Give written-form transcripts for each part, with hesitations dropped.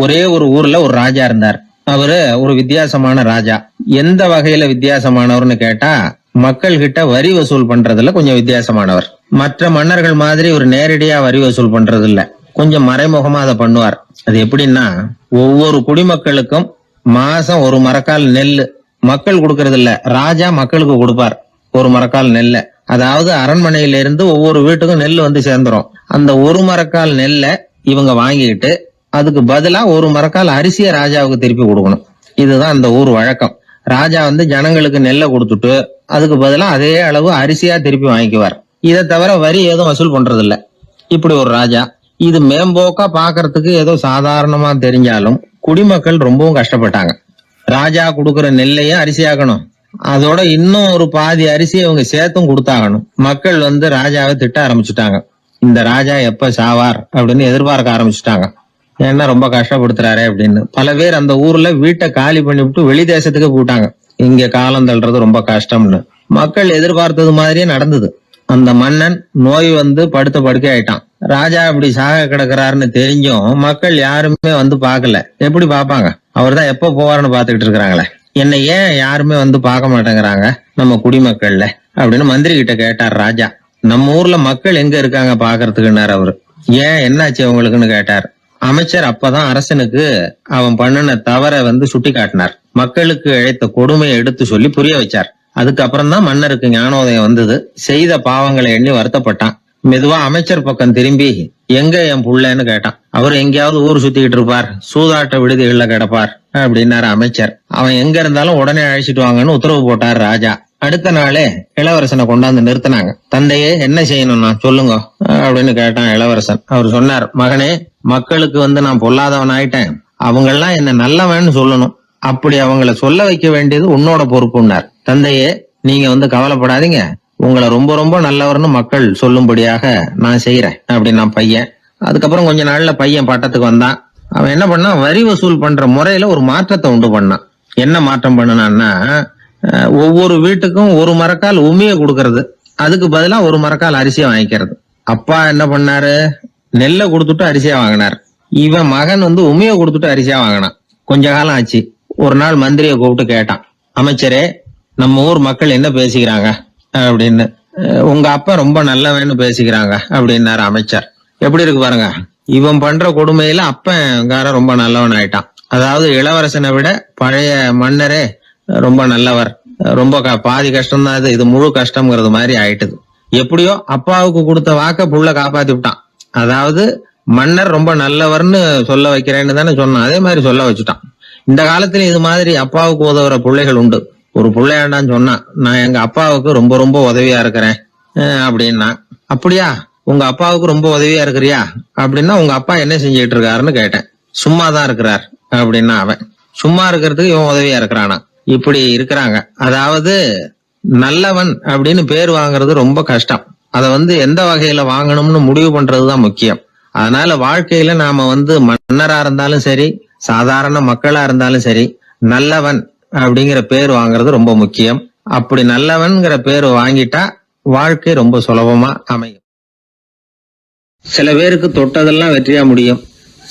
ஒரே ஒரு ஊர்ல ஒரு ராஜா இருந்தார். அவரு ஒரு வித்தியாசமான ராஜா. எந்த வகையில வித்தியாசமானவர்னு கேட்டா, மக்கள் கிட்ட வரி வசூல் பண்றதுல கொஞ்சம் வித்தியாசமானவர். மற்ற மன்னர்கள் மாதிரி ஒரு நேரடியா வரி வசூல் பண்றது இல்ல, கொஞ்சம் மறைமுகமா அதை பண்ணுவார். அது எப்படின்னா, ஒவ்வொரு குடிமக்களுக்கும் மாசம் ஒரு மரக்கால் நெல்லு மக்கள் கொடுக்கறது இல்ல, ராஜா மக்களுக்கு கொடுப்பார். ஒரு மரக்கால் நெல்ல, அதாவது அரண்மனையில இருந்து ஒவ்வொரு வீட்டுக்கும் நெல் வந்து சேர்ந்துரும். அந்த ஒரு மரக்கால் நெல்ல இவங்க வாங்கிட்டு அதுக்கு பதிலா ஒரு மரக்கால் அரிசிய ராஜாவுக்கு திருப்பி கொடுக்கணும். இதுதான் அந்த ஊர் வழக்கம். ராஜா வந்து ஜனங்களுக்கு நெல்லை கொடுத்துட்டு அதுக்கு பதிலா அதே அளவு அரிசியா திருப்பி வாங்கிக்குவார். இதை தவிர வரி எதுவும் வசூல் பண்றது இல்ல. இப்படி ஒரு ராஜா. இது மேம்போக்கா பாக்குறதுக்கு ஏதோ சாதாரணமா தெரிஞ்சாலும் குடிமக்கள் ரொம்பவும் கஷ்டப்பட்டாங்க. ராஜா கொடுக்கற நெல்லையும் அரிசியாக்கணும், அதோட இன்னும் ஒரு பாதி அரிசியை அவங்க சேர்த்தும் கொடுத்தாகணும். மக்கள் வந்து ராஜாவை திட்ட ஆரம்பிச்சுட்டாங்க. இந்த ராஜா எப்ப சாவார் அப்படின்னு எதிர்பார்க்க ஆரம்பிச்சுட்டாங்க. ஏன்னா ரொம்ப கஷ்டப்படுத்துறாரு அப்படின்னு. பல பேர் அந்த ஊர்ல வீட்டை காலி பண்ணிவிட்டு வெளி தேசத்துக்கு போட்டாங்க. இங்க காலம் தள்ளுறது ரொம்ப கஷ்டம்னு. மக்கள் எதிர்பார்த்தது மாதிரியே நடந்தது. அந்த மன்னன் நோய் வந்து படுத்த படுக்கை ஆயிட்டான். ராஜா இப்படி சாக கிடக்குறாருன்னு தெரிஞ்சும் மக்கள் யாருமே வந்து பாக்கல. எப்படி பாப்பாங்க? அவர் தான் எப்ப போவாருன்னு பாத்துக்கிட்டு இருக்கிறாங்களே. என்ன ஏன் யாருமே வந்து பார்க்க மாட்டேங்கிறாங்க நம்ம குடிமக்கள்ல அப்படின்னு மந்திரி கிட்ட கேட்டார் ராஜா. நம்ம ஊர்ல மக்கள் எங்க இருக்காங்க பாக்குறதுக்குன்னாரு அவரு. ஏன் என்னாச்சு அவங்களுக்குன்னு கேட்டார். அமைச்சர் அப்பதான் அரசனுக்கு அவன் பண்ணின தவற வந்து சுட்டி காட்டினார். மக்களுக்கு இழைத்த கொடுமையை எடுத்து சொல்லி புரிய வச்சார். அதுக்கப்புறம் தான் மன்னருக்கு ஞானோதயம் வந்தது. செய்த பாவங்களை எண்ணி வருத்தப்பட்டான். மெதுவா அமைச்சர் பக்கம் திரும்பி, எங்க என் புள்ளன்னு கேட்டான். அவர் எங்கேயாவது ஊர் சுத்திக்கிட்டு இருப்பார், சூதாட்ட விடுதிகள்ல கிடப்பார் அப்படின்னாரு அமைச்சர். அவன் எங்க இருந்தாலும் உடனே அழைச்சிட்டு வாங்கன்னு உத்தரவு போட்டார் ராஜா. அடுத்த நாளே இளவரசனை கொண்டாந்து நிறுத்தினாங்க. தந்தையே, என்ன செய்யணும்னா சொல்லுங்க அப்படின்னு கேட்டான் இளவரசன். அவர் சொன்னார், மகனே, மக்களுக்கு வந்து நான் பொல்லாதவன் ஆயிட்டேன், அவங்கெல்லாம் என்ன நல்லவன்னு சொல்லணும். அப்படி அவங்கள சொல்ல வைக்க வேண்டியது உன்னோட பொறுப்புன்னார். தந்தையே, நீங்க வந்து கவலைப்படாதீங்க, உங்களை ரொம்ப ரொம்ப நல்லவர்னு மக்கள் சொல்லும்படியாக நான் செய்யறேன் அப்படின்னா பையன். அதுக்கப்புறம் கொஞ்ச நாள்ல பையன் பட்டத்துக்கு வந்தான். அவன் என்ன பண்ணான், வரி வசூல் பண்ற முறையில ஒரு மாற்றத்தை உண்டு பண்ணான். என்ன மாற்றம் பண்ணனான்னா, ஒவ்வொரு வீட்டுக்கும் ஒரு மரக்கால் உமிய கொடுக்கறது, அதுக்கு பதிலா ஒரு மரக்கால் அரிசியை வாங்கிக்கிறது. அப்பா என்ன பண்ணாரு, நெல்லை கொடுத்துட்டு அரிசியா வாங்கினார். இவன் மகன் வந்து உமிய கொடுத்துட்டு அரிசியா வாங்கினான். கொஞ்ச காலம் ஆச்சு. ஒரு நாள் மந்திரியை கூப்பிட்டு கேட்டான், அமைச்சரே, நம்ம ஊர் மக்கள் என்ன பேசிக்கிறாங்க அப்படின்னு. உங்க அப்பா ரொம்ப நல்லவன்னு பேசிக்கிறாங்க அப்படின்னாரு அமைச்சர். எப்படி இருக்கு பாருங்க, இவன் பண்ற கொடுமையில அப்பங்கார ரொம்ப நல்லவன் ஆயிட்டான். அதாவது இளவரசனை விட பழைய மன்னரே ரொம்ப நல்லவர், ரொம்ப பாதி கஷ்டம் தான் இது முழு கஷ்டம்ங்கிறது மாதிரி ஆயிட்டுது. எப்படியோ அப்பாவுக்கு கொடுத்த வாக்க புள்ள காப்பாத்தி விட்டான். அதாவது மன்னர் ரொம்ப நல்லவர்னு சொல்ல வைக்கிறேன்னு தானே சொன்னான், அதே மாதிரி சொல்ல வச்சுட்டான். இந்த காலத்துல இது மாதிரி அப்பாவுக்கு உதவுற பிள்ளைகள் உண்டு. ஒரு பிள்ளையாண்டான்னு சொன்னான், நான் எங்க அப்பாவுக்கு ரொம்ப ரொம்ப உதவியா இருக்கிறேன் அப்படின்னா. அப்படியா, உங்க அப்பாவுக்கு ரொம்ப உதவியா இருக்கிறியா அப்படின்னா, உங்க அப்பா என்ன செஞ்சுட்டு இருக்காருன்னு கேட்டேன். சும்மாதான் இருக்கிறார் அப்படின்னா அவன். சும்மா இருக்கிறதுக்கு இவன் உதவியா இருக்கிறானா? இப்படி இருக்கிறாங்க. அதாவது நல்லவன் அப்படின்னு பேர் வாங்குறது ரொம்ப கஷ்டம். அதை வந்து எந்த வகையில வாங்கணும்னு முடிவு பண்றதுதான் முக்கியம். அதனால வாழ்க்கையில நாம வந்து மன்னரா இருந்தாலும் சரி, சாதாரண மக்களா இருந்தாலும் சரி, நல்லவன் அப்படிங்கிற பேர் வாங்குறது ரொம்ப முக்கியம். அப்படி நல்லவன்கிற பேர் வாங்கிட்டா வாழ்க்கை ரொம்ப சுலபமா அமையும். சில பேருக்கு தொட்டதெல்லாம் வெற்றியா முடியும்,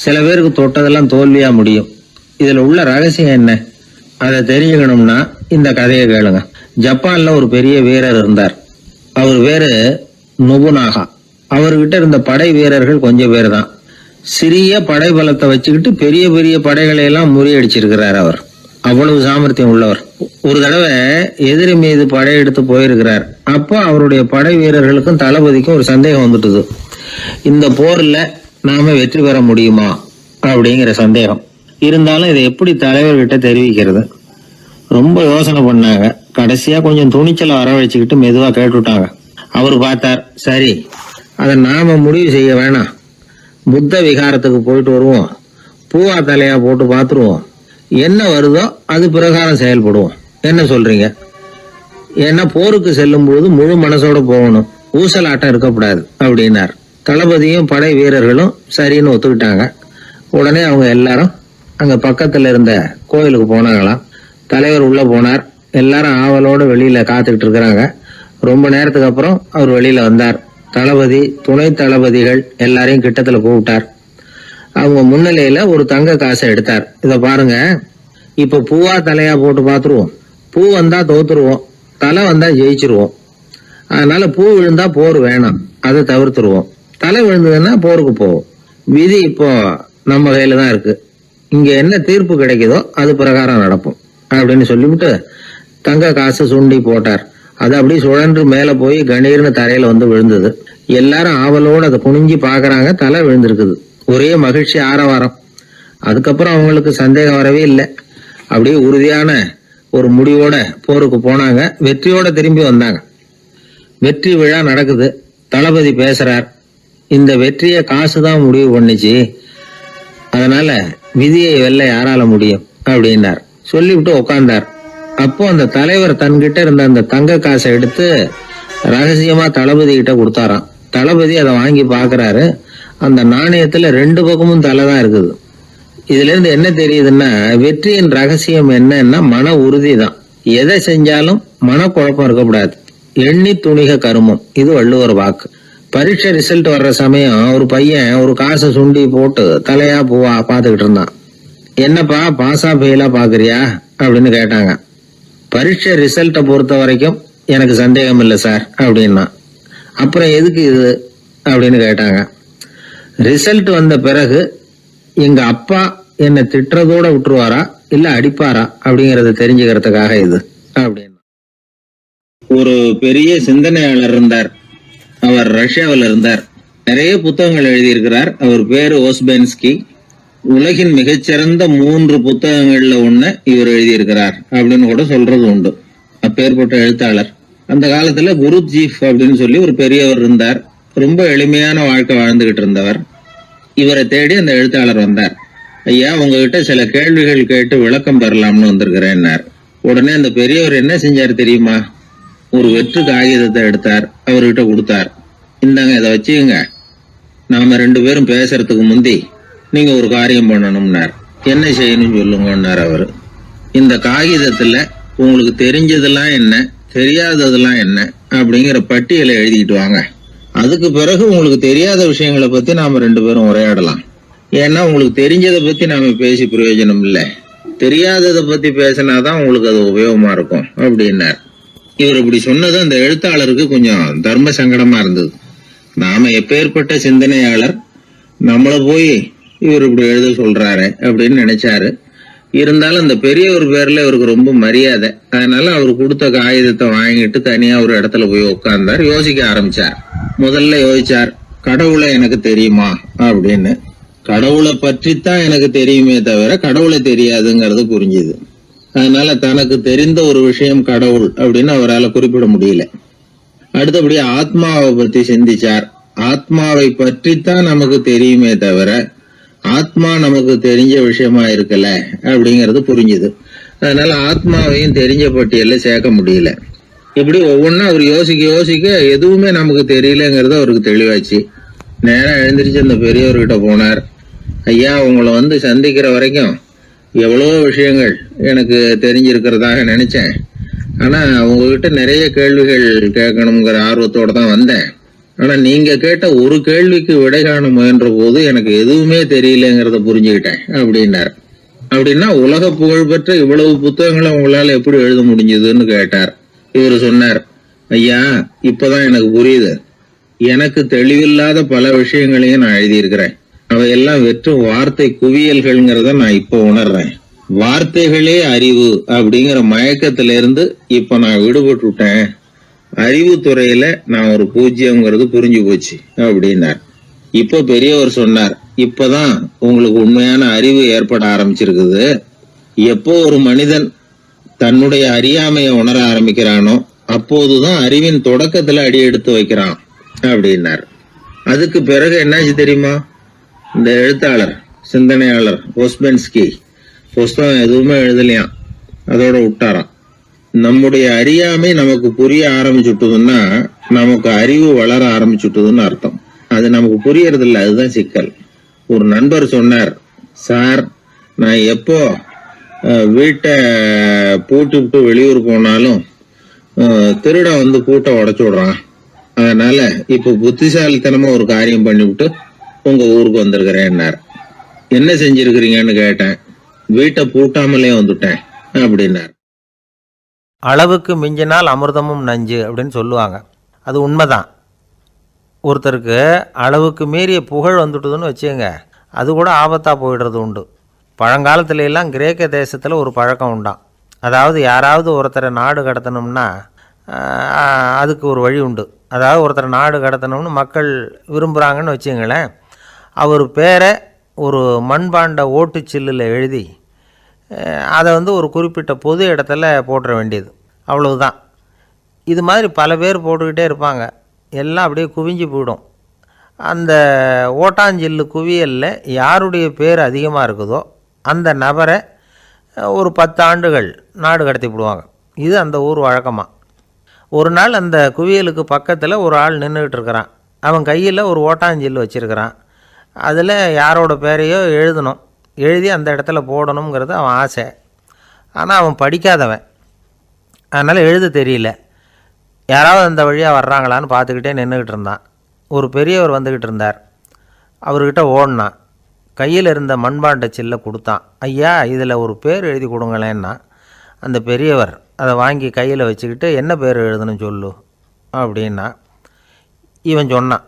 சில பேருக்கு தொட்டதெல்லாம் தோல்வியா முடியும். இதுல உள்ள ரகசியம் என்ன, அதை தெரிஞ்சுக்கணும்னா இந்த கதையை கேளுங்க. ஜப்பான்ல ஒரு பெரிய வீரர் இருந்தார். அவர் பேரு நொபுனாகா. அவர்கிட்ட இருந்த படை வீரர்கள் கொஞ்சம் பேர் தான். சிறிய படை பலத்தை வச்சுக்கிட்டு பெரிய பெரிய படைகளை எல்லாம் முறியடிச்சிருக்கிறார் அவர். அவ்வளவு சாமர்த்தியம் உள்ளவர். ஒரு தடவை எதிரி மீது படையெடுத்து போயிருக்கிறார். அப்போ அவருடைய படை வீரர்களுக்கும் தளபதிக்கும் ஒரு சந்தேகம் வந்துட்டுது. இந்த போர்ல நாம வெற்றி பெற முடியுமா அப்படிங்கிற சந்தேகம். இருந்தாலும் இதை எப்படி தலைவர்கிட்ட தெரிவிக்கிறது? ரொம்ப யோசனை பண்ணாங்க. கடைசியா கொஞ்சம் துணிச்சலை வரவழைச்சுக்கிட்டு மெதுவா கேட்டுட்டாங்க. அவரு பார்த்தார், சரி, அதை நாம முடிவு செய்ய வேணாம், புத்த விகாரத்துக்கு போயிட்டு வருவோம், பூவா தலையா போட்டு பாத்துருவோம், என்ன வருதோ அது பிரகாரம் செயல்படுவோம், என்ன சொல்றீங்க? ஏன்னா போருக்கு செல்லும் பொழுது முழு மனசோட போகணும், ஊசலாட்டம் இருக்கக்கூடாது அப்படின்னார். தளபதியும் படை வீரர்களும் சரின்னு ஒத்துக்கிட்டாங்க. உடனே அவங்க எல்லாரும் அங்க பக்கத்துல இருந்த கோயிலுக்கு போனாங்களாம். தலைவர் உள்ள போனார். எல்லாரும் ஆவலோட வெளியில காத்துக்கிட்டு இருக்கிறாங்க. ரொம்ப நேரத்துக்கு அப்புறம் அவர் வெளியில வந்தார். தளபதி, துணை தளபதிகள் எல்லாரையும் கிட்டத்துல கூப்பிட்டார். அவங்க முன்னிலையில ஒரு தங்க காசை எடுத்தார். இத பாருங்க, இப்ப பூவா தலையா போட்டு பாத்துருவோம். பூ வந்தா தோத்துருவோம், தலை வந்தா ஜெயிச்சிருவோம். அதனால பூ விழுந்தா போர் வேணாம், அதை தவிர்த்துருவோம். தலை விழுந்ததுன்னா போருக்கு போவோம். விதி இப்போ நம்ம கையில தான் இருக்கு. இங்க என்ன தீர்ப்பு கிடைக்குதோ அது பிரகாரம் நடப்போம் அப்படின்னு சொல்லிவிட்டு தங்க காசு சுண்டி போட்டார். அது அப்படியே சுழன்று மேல போய் கணீர்னு தரையில வந்து விழுந்தது. எல்லாரும் ஆவலோடு அதை குனிஞ்சி பாக்குறாங்க. தலை விழுந்திருக்குது. ஒரே மகிழ்ச்சி, ஆரவாரம். அதுக்கப்புறம் அவங்களுக்கு சந்தேகம் வரவே இல்லை. அப்படியே உறுதியான ஒரு முடிவோட போருக்கு போனாங்க. வெற்றியோட திரும்பி வந்தாங்க. வெற்றி விழா நடக்குது. தளபதி பேசுறார். இந்த வெற்றியை காசுதான் முடிவு பண்ணிச்சு, அதனால விதியை வெல்ல யாரால முடியும் அப்படின்னார். சொல்லிவிட்டு உட்கார்ந்தார். அப்போ அந்த தலைவர் தன்கிட்ட இருந்த அந்த தங்க காசை எடுத்து ரகசியமா தளபதி கிட்ட கொடுத்தாராம். தளபதி அதை வாங்கி பாக்குறாரு. அந்த நாணயத்துல 2 பக்கமும் தலை தான் இருக்குது. இதுல இருந்து என்ன தெரியுதுன்னா, வெற்றியின் ரகசியம் என்னன்னா மன உறுதி தான். எதை செஞ்சாலும் மனக்குழப்பம் இருக்கக்கூடாது. எண்ணி துணிக கருமம், இது வள்ளுவர் வாக்கு. பரீட்சை ரிசல்ட் வர்ற சமயம் ஒரு பையன் ஒரு காசை சுண்டி போட்டு தலையா பூவா பாத்துக்கிட்டு இருந்தான். என்னப்பா பாஸா ஃபெயிலா பாக்குறியா அப்படின்னு கேட்டாங்க. பரீட்சை ரிசல்ட்டை பொறுத்த வரைக்கும் எனக்கு சந்தேகம் இல்லை சார் அப்படின்னா. அப்புறம் எதுக்கு இது அப்படின்னு கேட்டாங்க. ரிசல்ட் வந்த பிறகு எங்க அப்பா என்னை திட்டுறதோட விட்டுருவாரா இல்ல அடிப்பாரா அப்படிங்கறத தெரிஞ்சுக்கிறதுக்காக இது அப்படின்னு. ஒரு பெரிய சிந்தனையாளர் இருந்தார். அவர் ரஷ்யாவில் இருந்தார். நிறைய புத்தகங்கள் எழுதியிருக்கிறார். அவர் பேரு ஓஸ்பென்ஸ்கி. உலகின் மிகச்சிறந்த 3 புத்தகங்கள்ல ஒண்ணு இவர் எழுதியிருக்கிறார் அப்படின்னு கூட சொல்றது உண்டு. அப்பேற்பட்ட எழுத்தாளர். அந்த காலத்துல குருஜீஃப் அப்படின்னு சொல்லி ஒரு பெரியவர் இருந்தார். ரொம்ப எளிமையான வாழ்க்கை வாழ்ந்துகிட்டு இருந்தவர். இவரை தேடி அந்த எழுத்தாளர் வந்தார். ஐயா, உங்ககிட்ட சில கேள்விகள் கேட்டு விளக்கம் பெறலாம்னு வந்திருக்கிறேன்னார். உடனே அந்த பெரியவர் என்ன செஞ்சார் தெரியுமா? ஒரு வெற்று காகிதத்தை எடுத்தார், அவர்கிட்ட கொடுத்தார். இந்தாங்க, இதை வச்சுக்கோங்க. நாம 2 பேரும் பேசுறதுக்கு முந்தி நீங்க ஒரு காரியம் பண்ணணும்னார். என்ன செய்யணும் சொல்லுங்கன்னார் அவரு. இந்த காகிதத்துல உங்களுக்கு தெரிஞ்சதெல்லாம் என்ன, தெரியாததெல்லாம் என்ன அப்படிங்கிற பட்டியலை எழுதிட்டு வாங்க. அதுக்கு பிறகு உங்களுக்கு தெரியாத விஷயங்களை பத்தி நாம 2 பேரும் உரையாடலாம். ஏன்னா உங்களுக்கு தெரிஞ்சதை பத்தி நாம பேசி பிரயோஜனம் இல்லை, தெரியாததை பத்தி பேசினாதான் உங்களுக்கு அது உபயோகமா இருக்கும் அப்படின்னார். இவர் இப்படி சொன்னது அந்த எழுத்தாளருக்கு கொஞ்சம் தர்ம சங்கடமா இருந்தது. நாம எப்பேற்பட்ட சிந்தனையாளர், நம்மள போய் இவர் இப்படி எழுத சொல்றாரு அப்படின்னு நினைச்சாரு. இருந்தாலும் அந்த பெரியவர் பேர்ல இவருக்கு ரொம்ப மரியாதை. அதனால அவர் கொடுத்த காகிதத்தை வாங்கிட்டு தனியா ஒரு இடத்துல போய் உட்கார்ந்தார். யோசிக்க ஆரம்பிச்சார். முதல்ல யோசிச்சார், கடவுளை எனக்கு தெரியுமா அப்படின்னு. கடவுளை பற்றித்தான் எனக்கு தெரியுமே தவிர கடவுளை தெரியாதுங்கிறது புரிஞ்சுது. அதனால தனக்கு தெரிந்த ஒரு விஷயம் கடவுள் அப்படின்னு அவரால் குறிப்பிட முடியல. அடுத்தபடி ஆத்மாவை பத்தி சிந்திச்சார். ஆத்மாவை பற்றித்தான் நமக்கு தெரியுமே தவிர ஆத்மா நமக்கு தெரிஞ்ச விஷயமா இருக்கல அப்படிங்கறது புரிஞ்சுது. அதனால ஆத்மாவையும் தெரிஞ்ச பட்டியல்ல சேர்க்க முடியல. இப்படி ஒவ்வொன்னா அவர் யோசிக்க யோசிக்க எதுவுமே நமக்கு தெரியலங்கிறது அவருக்கு தெளிவாச்சு. நேரா எழுந்திரிச்சு அந்த பெரியவர்கிட்ட போனார். ஐயா, உங்களை சந்திக்கிற வரைக்கும் எவ்வளவோ விஷயங்கள் எனக்கு தெரிஞ்சிருக்கிறதாக நினைச்சேன். ஆனா உங்ககிட்ட நிறைய கேள்விகள் கேட்கணுங்கிற ஆர்வத்தோட தான் வந்தேன். ஆனா நீங்க கேட்ட ஒரு கேள்விக்கு விடை காண முயன்ற போது எனக்கு எதுவுமே தெரியலங்கிறத புரிஞ்சுக்கிட்டேன் அப்படின்னார். அப்படின்னா உலக புகழ்பெற்ற இவ்வளவு புத்தகங்களை உங்களால எப்படி எழுத முடிஞ்சதுன்னு கேட்டார். இவர் சொன்னார், ஐயா, இப்பதான் எனக்கு புரியுது. எனக்கு தெளிவில்லாத பல விஷயங்களையும் நான் எழுதியிருக்கிறேன். அவையெல்லாம் வெறும் வார்த்தை குவியல்கள்ங்கிறத நான் இப்ப உணர்றேன். வார்த்தைகளே அறிவு அப்படிங்கிற மயக்கத்திலிருந்து இப்ப நான் விடுபட்டுட்டேன். அறிவு துறையில நான் ஒரு பூஜ்யம்ங்கிறது புரிஞ்சு போச்சு அப்படின்னார். இப்போ பெரியவர் சொன்னார், இப்பதான் உங்களுக்கு உண்மையான அறிவு ஏற்பட ஆரம்பிச்சிருக்குது. எப்போ ஒரு மனிதன் தன்னுடைய அறியாமையை உணர ஆரம்பிக்கிறானோ அப்போதுதான் அறிவின் தொடக்கத்துல அடி எடுத்து வைக்கிறான் அப்படின்னார். அதுக்கு பிறகு என்னாச்சு தெரியுமா? இந்த எழுத்தாளர், சிந்தனையாளர் ஓஸ்பென்ஸ்கி புஸ்தகம் எதுவுமே எழுதலையாம், அதோட விட்டாராம். நம்முடைய அறியாமை நமக்கு புரிய ஆரம்பிச்சுட்டதுன்னா நமக்கு அறிவு வளர ஆரம்பிச்சுட்டதுன்னு அர்த்தம். அது நமக்கு புரியறது இல்லை, அதுதான் சிக்கல். ஒரு நண்பர் சொன்னார், சார், நான் எப்போ வீட்டை பூட்டி விட்டு வெளியூர் போனாலும் திருடன் பூட்டை உடைச்சு விடுறான். அதனால இப்ப புத்திசாலித்தனமா ஒரு காரியம் பண்ணிவிட்டு உங்க ஊருக்கு வந்திருக்கிறேன்னார். என்ன செஞ்சிருக்கிறீங்கன்னு கேட்டேன். வீட்டை பூட்டாமலே வந்துட்டேன் அப்படின்னார். அளவுக்கு மிஞ்சினால் அமிர்தமும் நஞ்சு அப்படின்னு சொல்லுவாங்க. அது உண்மைதான். ஒருத்தருக்கு அளவுக்கு மீறிய புகழ் வந்துட்டுதுன்னு வச்சுங்க, அது கூட ஆபத்தாக போயிடுறது உண்டு. பழங்காலத்துல எல்லாம் கிரேக்க தேசத்தில் ஒரு பழக்கம் உண்டாம். அதாவது யாராவது ஒருத்தரை நாடு கடத்தணும்னா அதுக்கு ஒரு வழி உண்டு. அதாவது ஒருத்தரை நாடு கடத்தணும்னு மக்கள் விரும்புகிறாங்கன்னு வச்சுங்களேன், அவர் பேரை ஒரு மண்பாண்ட ஓட்டுச்சில்லில் எழுதி அதை ஒரு குறிப்பிட்ட பொது இடத்துல போட்டுற வேண்டியது, அவ்வளவுதான். இது மாதிரி பல பேர் போட்டுக்கிட்டே இருப்பாங்க. எல்லாம் அப்படியே குவிஞ்சு போயிடும். அந்த ஓட்டாஞ்சில்லு குவியலில் யாருடைய பேர் அதிகமாக இருக்குதோ அந்த நபரை ஒரு 10 ஆண்டுகள் நாடு கடத்தி விடுவாங்க. இது அந்த ஊர் வழக்கமாக. ஒரு நாள் அந்த குவியலுக்கு பக்கத்தில் ஒரு ஆள் நின்றுக்கிட்டு இருக்கிறான். அவன் கையில் ஒரு ஓட்டாஞ்சில்லு வச்சுருக்கிறான். அதில் யாரோட பேரையோ எழுதணும், எழுதி அந்த இடத்துல போடணுங்கிறது அவன் ஆசை. ஆனால் அவன் படிக்காதவன், அதனால் எழுத தெரியல. யாராவது அந்த வழியாக வர்றாங்களான்னு பார்த்துக்கிட்டே நின்றுக்கிட்டு இருந்தான். ஒரு பெரியவர் வந்துக்கிட்டு இருந்தார். அவர்கிட்ட ஓடினான். கையில் இருந்த மண்பாண்ட சில்லை கொடுத்தான். ஐயா, இதில் ஒரு பேர் எழுதி கொடுங்களேன்னா. அந்த பெரியவர் அதை வாங்கி கையில் வச்சுக்கிட்டு, என்ன பேர் எழுதணும் சொல்லு அப்படின்னா. இவன் சொன்னான்,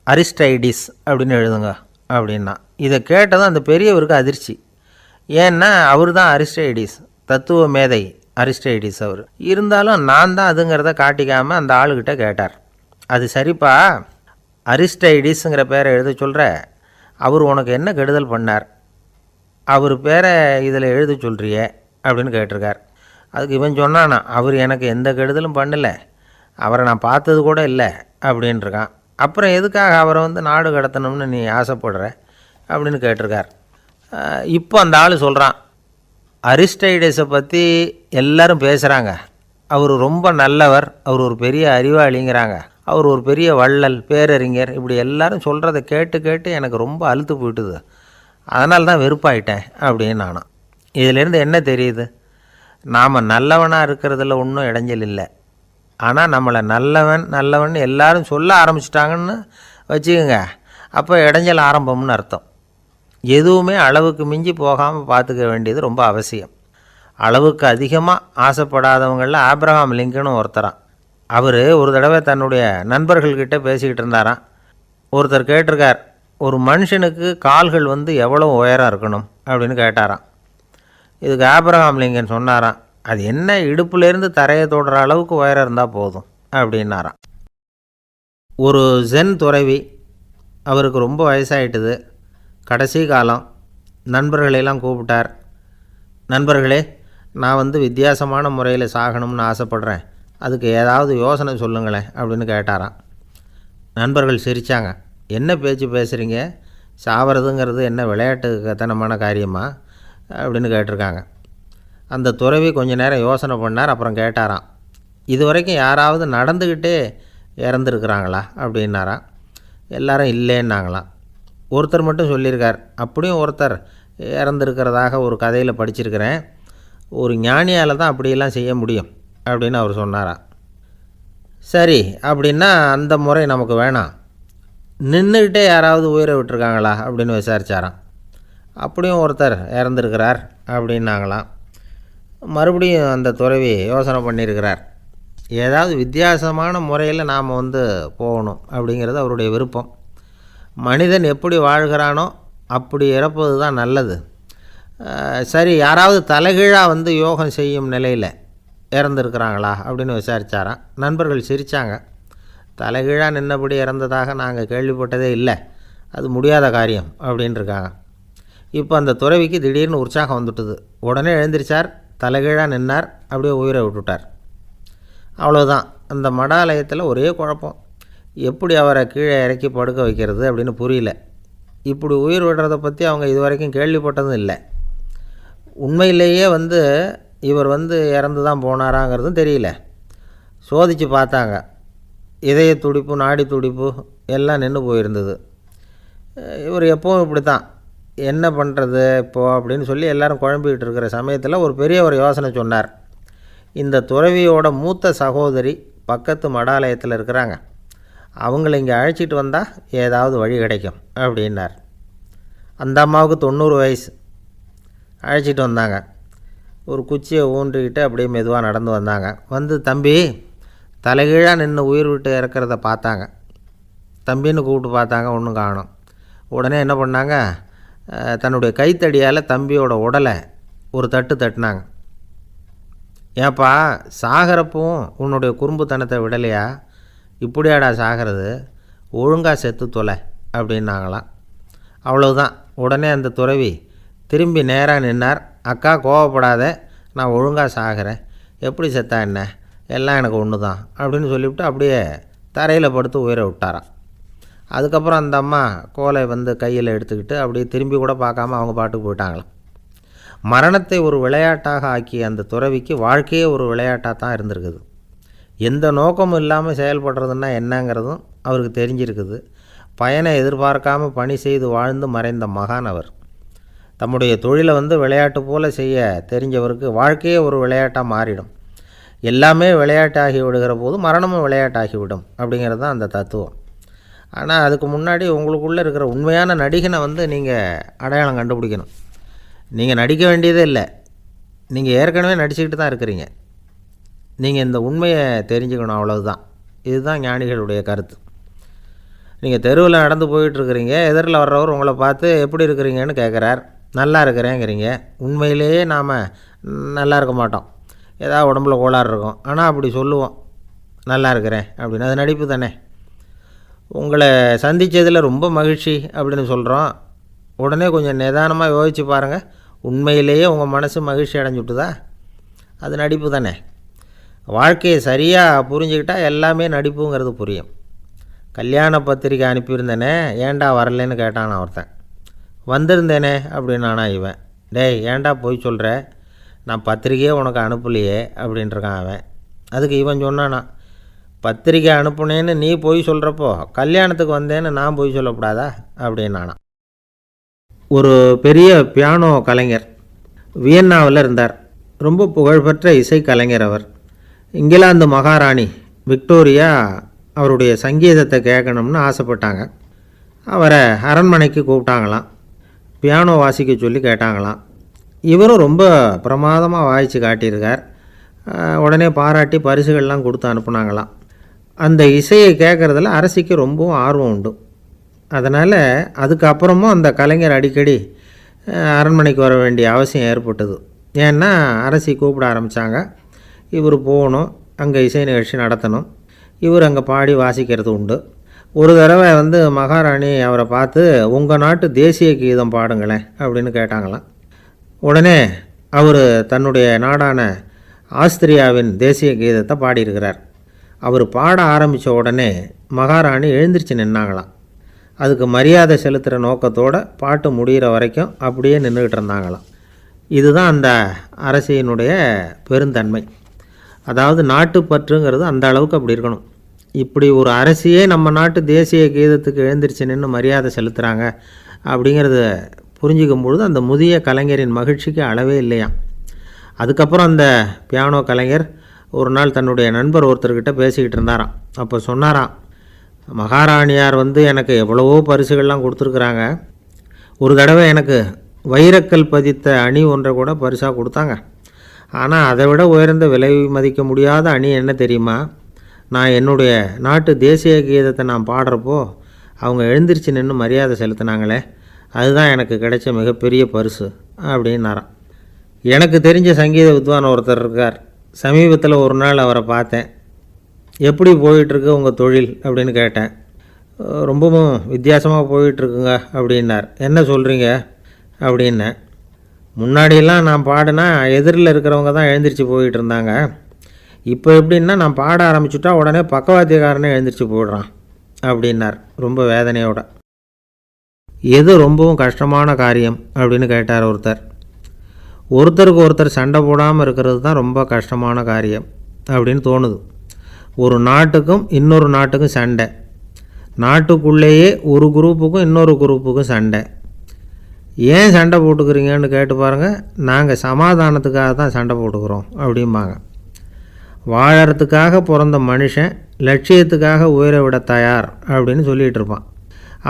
அரிஸ்டைடிஸ் அப்படின்னு எழுதுங்க அப்படின்னா. இதை கேட்டதும் அந்த பெரியவருக்கு அதிர்ச்சி. ஏன்னா அவர் தான் அரிஸ்டைடிஸ், தத்துவ மேதை அரிஸ்டைடிஸ் அவர். இருந்தாலும் நான் தான் அதுங்கிறத காட்டிக்காமல் அந்த ஆளுக்கிட்ட கேட்டார். அது சரிப்பா, அரிஸ்டைடிஸுங்கிற பேரை எழுத சொல்கிற, அவர் உனக்கு என்ன கெடுதல் பண்ணார்? அவர் பேரை இதில் எழுத சொல்கிறியே அப்படின்னு கேட்டிருக்கார். அதுக்கு இவன் சொன்னானா, அவர் எனக்கு எந்த கெடுதலும் பண்ணலை, அவரை நான் பார்த்தது கூட இல்லை அப்படின்ட்டுருக்கான். அப்புறம் எதுக்காக அவரை நாடு கடத்தணும்னு நீ ஆசைப்படுற அப்படின்னு கேட்டிருக்கார். இப்போ அந்த ஆள் சொல்கிறான், அரிஸ்டைடஸை பற்றி எல்லாரும் பேசுகிறாங்க, அவர் ரொம்ப நல்லவர், அவர் ஒரு பெரிய அறிவாளிங்கிறாங்க, அவர் ஒரு பெரிய வள்ளல், பேரறிஞர், இப்படி எல்லாரும் சொல்கிறத கேட்டு கேட்டு எனக்கு ரொம்ப அலுத்து போயிட்டுது, அதனால தான் வெறுப்பாயிட்டேன் அப்படின்னு நானும். இதிலேருந்து என்ன தெரியுது? நாம் நல்லவனாக இருக்கிறதுல ஒன்றும் இடைஞ்சல் இல்லை. ஆனால் நம்மளை நல்லவன் எல்லாரும் சொல்ல ஆரம்பிச்சிட்டாங்கன்னு வச்சுக்கோங்க, அப்போ இடைஞ்சல் ஆரம்பம்னு அர்த்தம். எதுவுமே அளவுக்கு மிஞ்சி போகாமல் பார்த்துக்க வேண்டியது ரொம்ப அவசியம். அளவுக்கு அதிகமாக ஆசைப்படாதவங்களில் ஆப்ரஹாம் லிங்கனும் ஒருத்தரான். அவர் ஒரு தடவை தன்னுடைய நண்பர்கள்கிட்ட பேசிக்கிட்டு இருந்தாராம். ஒருத்தர் கேட்டிருக்கார், ஒரு மனுஷனுக்கு கால்கள் எவ்வளோ உயரம் இருக்கணும் அப்படின்னு கேட்டாராம். இதுக்கு ஆப்ரஹாம் லிங்கன் சொன்னாராம், அது என்ன, இடுப்புலேருந்து தரையை தொடுற அளவுக்கு உயரம் இருந்தால் போதும் அப்படின்னாராம். ஒரு ஜென் துறவி, அவருக்கு ரொம்ப வயசாகிட்டுது, கடைசி காலம். நண்பர்களெல்லாம் கூப்பிட்டார். நண்பர்களே, நான் வித்தியாசமான முறையில் சாகணும்னு ஆசைப்படுறேன், அதுக்கு ஏதாவது யோசனை சொல்லுங்களேன் அப்படின்னு கேட்டாராம். நண்பர்கள் சிரித்தாங்க. என்ன பேச்சு பேசுகிறீங்க, சாவறதுங்கிறது என்ன விளையாட்டு கத்தனமான காரியமா அப்படின்னு கேட்டிருக்காங்க. அந்த துறவி கொஞ்ச நேரம் யோசனை பண்ணார். அப்புறம் கேட்டாராம், இது வரைக்கும் யாராவது நடந்துக்கிட்டே இறந்துருக்குறாங்களா அப்படின்னாராம். எல்லாரும் இல்லைன்னாங்களாம். ஒருத்தர் மட்டும் சொல்லியிருக்கார், அப்படியும் ஒருத்தர் இறந்துருக்கிறதாக ஒரு கதையில் படிச்சிருக்கிறேன், ஒரு ஞானியால் தான் அப்படியெல்லாம் செய்ய முடியும் அப்படின்னு அவர் சொன்னாராம். சரி, அப்படின்னா அந்த முறை நமக்கு வேணாம், நின்றுக்கிட்டே யாராவது உயிரை விட்டுருக்காங்களா அப்படின்னு விசாரித்தாராம். அப்படியும் ஒருத்தர் இறந்துருக்கிறார் அப்படின்னாங்களாம். மறுபடியும் அந்த துறவி யோசனை பண்ணியிருக்கிறார். ஏதாவது வித்தியாசமான முறையில் நாம் போகணும் அப்படிங்கிறது அவருடைய விருப்பம். மனிதன் எப்படி வாழ்கிறானோ அப்படி இறப்பது தான் நல்லது. சரி, யாராவது தலைகீழாக யோகம் செய்யும் நிலையில் இறந்துருக்கிறாங்களா அப்படின்னு விசாரித்தாராம். நண்பர்கள் சிரித்தாங்க. தலைகீழாக நின்னபடி இறந்ததாக நாங்கள் கேள்விப்பட்டதே இல்லை, அது முடியாத காரியம் அப்படின்ட்டுருக்காங்க. இப்போ அந்த துறவிக்கு திடீர்னு உற்சாகம் வந்துட்டுது. உடனே எழுந்திரிச்சார், தலைகீழாக நின்னார், அப்படியே உயிரை விட்டுட்டார். அவ்வளோதான். அந்த மடாலயத்தில் ஒரே குழப்பம், எப்படி அவரை கீழே இறக்கி படுக்க வைக்கிறது அப்படின்னு புரியல. இப்படி உயிர் விடுறதை பற்றி அவங்க இது வரைக்கும் கேள்விப்பட்டதும் இல்லை. உண்மையிலேயே இவர் இறந்து தான் போனாராங்கிறதும் தெரியல. சோதித்து பார்த்தாங்க, இதய துடிப்பு, நாடி துடிப்பு எல்லாம் நின்று போயிருந்தது. இவர் எப்பவும் இப்படி தான், என்ன பண்ணுறது இப்போது அப்படின்னு சொல்லி எல்லோரும் குழம்பிக்கிட்டு இருக்கிற சமயத்தில் ஒரு பெரியவர் யோசனை சொன்னார். இந்த துறவியோட மூத்த சகோதரி பக்கத்து மடாலயத்தில் இருக்கிறாங்க, அவங்கள இங்கே அழைச்சிட்டு வந்தால் ஏதாவது வழி கிடைக்கும் அப்படின்னார். அந்த அம்மாவுக்கு 90 வயசு. அழைச்சிட்டு வந்தாங்க. ஒரு குச்சியை ஊன்றிக்கிட்டு அப்படியே மெதுவாக நடந்து வந்தாங்க. வந்து தம்பி தலைகீழாக நின்று உயிர் விட்டு இறக்கிறத பார்த்தாங்க. தம்பின்னு கூப்பிட்டு பார்த்தாங்க, ஒன்றும் காணோம். உடனே என்ன பண்ணாங்க, தன்னுடைய கைத்தடியால் தம்பியோட உடலை ஒரு தட்டு தட்டினாங்க. ஏப்பா சாகிறப்பவும் உன்னுடைய குறும்புத்தனத்தை விடலையா? இப்படியாடா சாகிறது, ஒழுங்காக செத்து தொலை அப்படின்னாங்களாம். அவ்வளவுதான். உடனே அந்த துறவி திரும்பி நேராக நின்னார். அக்கா கோவப்படாத, நான் ஒழுங்காக சாகிறேன், எப்படி செத்தா என்ன, எல்லாம் எனக்கு ஒன்று தான் அப்படின்னு சொல்லிவிட்டு அப்படியே தரையில் படுத்து உயிரை விட்டாராம். அதுக்கப்புறம் அந்த அம்மா கோலை வந்து கையில் எடுத்துக்கிட்டு அப்படியே திரும்பி கூட பார்க்காம அவங்க பாட்டுக்கு போயிட்டாங்களாம். மரணத்தை ஒரு விளையாட்டாக ஆக்கிய அந்த துறவிக்கு வாழ்க்கையே ஒரு விளையாட்டாக தான் இருந்திருக்குது. எந்த நோக்கமும் இல்லாமல் செயல்படுறதுன்னா என்னங்கிறதும் அவருக்கு தெரிஞ்சிருக்குது. பயனை எதிர்பார்க்காம பணி செய்து வாழ்ந்து மறைந்த மகான் அவர். தம்முடைய தொழிலை வந்து விளையாட்டு போல் செய்ய தெரிஞ்சவருக்கு வாழ்க்கையே ஒரு விளையாட்டாக மாறிடும். எல்லாமே விளையாட்டாகி விடுகிற போது மரணமும் விளையாட்டாகிவிடும் அப்படிங்கிறது தான் அந்த தத்துவம். ஆனால் அதுக்கு முன்னாடி உங்களுக்குள்ளே இருக்கிற உண்மையான நடிகனை வந்து நீங்கள் அடையாளம் கண்டுபிடிக்கணும். நீங்கள் நடிக்க வேண்டியதே இல்லை, நீங்கள் ஏற்கனவே நடிச்சுக்கிட்டு தான் இருக்கிறீங்க. நீங்கள் இந்த உண்மையை தெரிஞ்சுக்கணும், அவ்வளவுதான். இதுதான் ஞானிகளுடைய கருத்து. நீங்கள் தெருவில் நடந்து போயிட்டுருக்கிறீங்க, எதிரில் வர்றவர் உங்களை பார்த்து எப்படி இருக்கிறீங்கன்னு கேட்குறார். நல்லா இருக்கிறேங்கிறீங்க. உண்மையிலேயே நாம் நல்லா இருக்க மாட்டோம், ஏதாவது உடம்புல கோளாறு இருக்கும். ஆனால் அப்படி சொல்லுவோம் நல்லா இருக்கிறேன் அப்படின்னு. அது நடிப்பு தானே. உங்களை சந்தித்ததில் ரொம்ப மகிழ்ச்சி அப்படின்னு சொல்கிறோம். உடனே கொஞ்சம் நிதானமாக யோசித்து பாருங்கள், உண்மையிலேயே உங்கள் மனசு மகிழ்ச்சி அடைஞ்சுட்டுதா? அது நடிப்பு தானே. வாழ்க்கையை சரியாக புரிஞ்சுக்கிட்டால் எல்லாமே நடிப்புங்கிறது புரியும். கல்யாண பத்திரிக்கை அனுப்பியிருந்தேனே, ஏன்டா வரலன்னு கேட்டான் ஒருத்தன். வந்திருந்தேனே அப்படின்னானா இவன். டேய் ஏன்டா போய் சொல்கிற, நான் பத்திரிக்கையே உனக்கு அனுப்பலையே அப்படின்ட்டுருக்கான் அவன். அதுக்கு இவன் சொன்னானா, பத்திரிக்கை அனுப்புனேன்னு நீ போய் சொல்கிறப்போ கல்யாணத்துக்கு வந்தேன்னு நான் போய் சொல்லக்கூடாதா அப்படின்னானா. ஒரு பெரிய பியானோ கலைஞர் வியன்னாவில் இருந்தார். ரொம்ப புகழ்பெற்ற இசை கலைஞர் அவர். இங்கிலாந்து மகாராணி விக்டோரியா அவருடைய சங்கீதத்தை கேட்கணும்னு ஆசைப்பட்டாங்க. அவரை அரண்மனைக்கு கூப்பிட்டாங்களாம். பியானோ வாசிக்க சொல்லி கேட்டாங்களாம். இவரும் ரொம்ப பிரமாதமாக வாய்ச்சி காட்டியிருக்கார். உடனே பாராட்டி பரிசுகள்லாம் கொடுத்து அனுப்புனாங்களாம். அந்த இசையை கேட்குறதுல அரசிக்கு ரொம்பவும் ஆர்வம் உண்டு. அதனால் அதுக்கப்புறமும் அந்த கலைஞர் அடிக்கடி அரண்மனைக்கு வர வேண்டிய அவசியம் ஏற்பட்டது. ஏன்னா அரசி கூப்பிட ஆரம்பித்தாங்க. இவர் போகணும், அங்கே இசை நிகழ்ச்சி நடத்தணும். இவர் அங்கே பாடி வாசிக்கிறது உண்டு. ஒரு தடவை வந்து மகாராணி அவரை பார்த்து உங்கள் நாட்டு தேசிய கீதம் பாடுங்களேன் அப்படின்னு கேட்டாங்களாம். உடனே அவர் தன்னுடைய நாடான ஆஸ்திரியாவின் தேசிய கீதத்தை பாடியிருக்கிறார். அவர் பாட ஆரம்பித்த உடனே மகாராணி எழுந்திரிச்சு நின்னாங்களாம். அதுக்கு மரியாதை செலுத்துகிற நோக்கத்தோடு பாட்டு முடிகிற வரைக்கும் அப்படியே நின்றுக்கிட்டு இருந்தாங்களாம். இதுதான் அந்த அரசியினுடைய பெருந்தன்மை. அதாவது நாட்டுப்பற்றுங்கிறது அந்த அளவுக்கு அப்படி இருக்கணும். இப்படி ஒரு அரசியே நம்ம நாட்டு தேசிய கீதத்துக்கு எழுந்திரிச்சு நின்று மரியாதை செலுத்துகிறாங்க அப்படிங்கிறத புரிஞ்சிக்கும் பொழுது அந்த முதிய கலைஞரின் மகிழ்ச்சிக்கு அளவே இல்லையாம். அதுக்கப்புறம் அந்த பியானோ கலைஞர் ஒரு நாள் தன்னுடைய நண்பர் ஒருத்தர்கிட்ட பேசிக்கிட்டு இருந்தாராம். அப்போ சொன்னாராம், மகாராணியார் வந்து எனக்கு எவ்வளவோ பரிசுகள்லாம் கொடுத்துருக்குறாங்க. ஒரு தடவை எனக்கு வைரக்கல் பதித்த அணி ஒன்றை கூட பரிசாக கொடுத்தாங்க. ஆனால் அதை விட உயர்ந்த விலை மதிக்க முடியாத அணி என்ன தெரியுமா? நான் என்னுடைய நாட்டு தேசிய கீதத்தை நான் பாடுறப்போ அவங்க எழுந்திரிச்சு நின்று மரியாதை செலுத்தினாங்களே, அதுதான் எனக்கு கிடைச்ச மிகப்பெரிய பரிசு அப்படின்னாராம். எனக்கு தெரிஞ்ச சங்கீத வித்வான் ஒருத்தர் இருக்கார். சமீபத்தில் ஒரு நாள் அவரை பார்த்தேன். எப்படி போயிட்டுருக்கு உங்கள் தொழில் அப்படின்னு கேட்டேன். ரொம்பவும் வித்தியாசமாக போயிட்டுருக்குங்க அப்படின்னார். என்ன சொல்கிறீங்க அப்படின்னேன். முன்னாடியெல்லாம் நான் பாடினா எதிரில் இருக்கிறவங்க தான் எழுந்திரிச்சு போயிட்டு இருந்தாங்க. இப்போ எப்படின்னா நான் பாட ஆரம்பிச்சுட்டா உடனே பக்கவாத்தியக்காரனே எழுந்திரிச்சு போயிடுறான் அப்படின்னார் ரொம்ப வேதனையோட. எது ரொம்பவும் கஷ்டமான காரியம் அப்படின்னு கேட்டார் ஒருத்தர். ஒருத்தருக்கு ஒருத்தர் சண்டை போடாமல் இருக்கிறது தான் ரொம்ப கஷ்டமான காரியம் அப்படின்னு தோணுது. ஒரு நாட்டுக்கும் இன்னொரு நாட்டுக்கும் சண்டை, நாட்டுக்குள்ளேயே ஒரு குரூப்புக்கும் இன்னொரு குரூப்புக்கும் சண்டை. ஏன் சண்டை போட்டுக்கிறீங்கன்னு கேட்டு பாருங்கள். நாங்கள் சமாதானத்துக்காக தான் சண்டை போட்டுக்கிறோம் அப்படிம்பாங்க. வாழறதுக்காக பிறந்த மனுஷன் லட்சியத்துக்காக உயிரை விட தயார் அப்படின்னு சொல்லிகிட்டு இருப்பான்.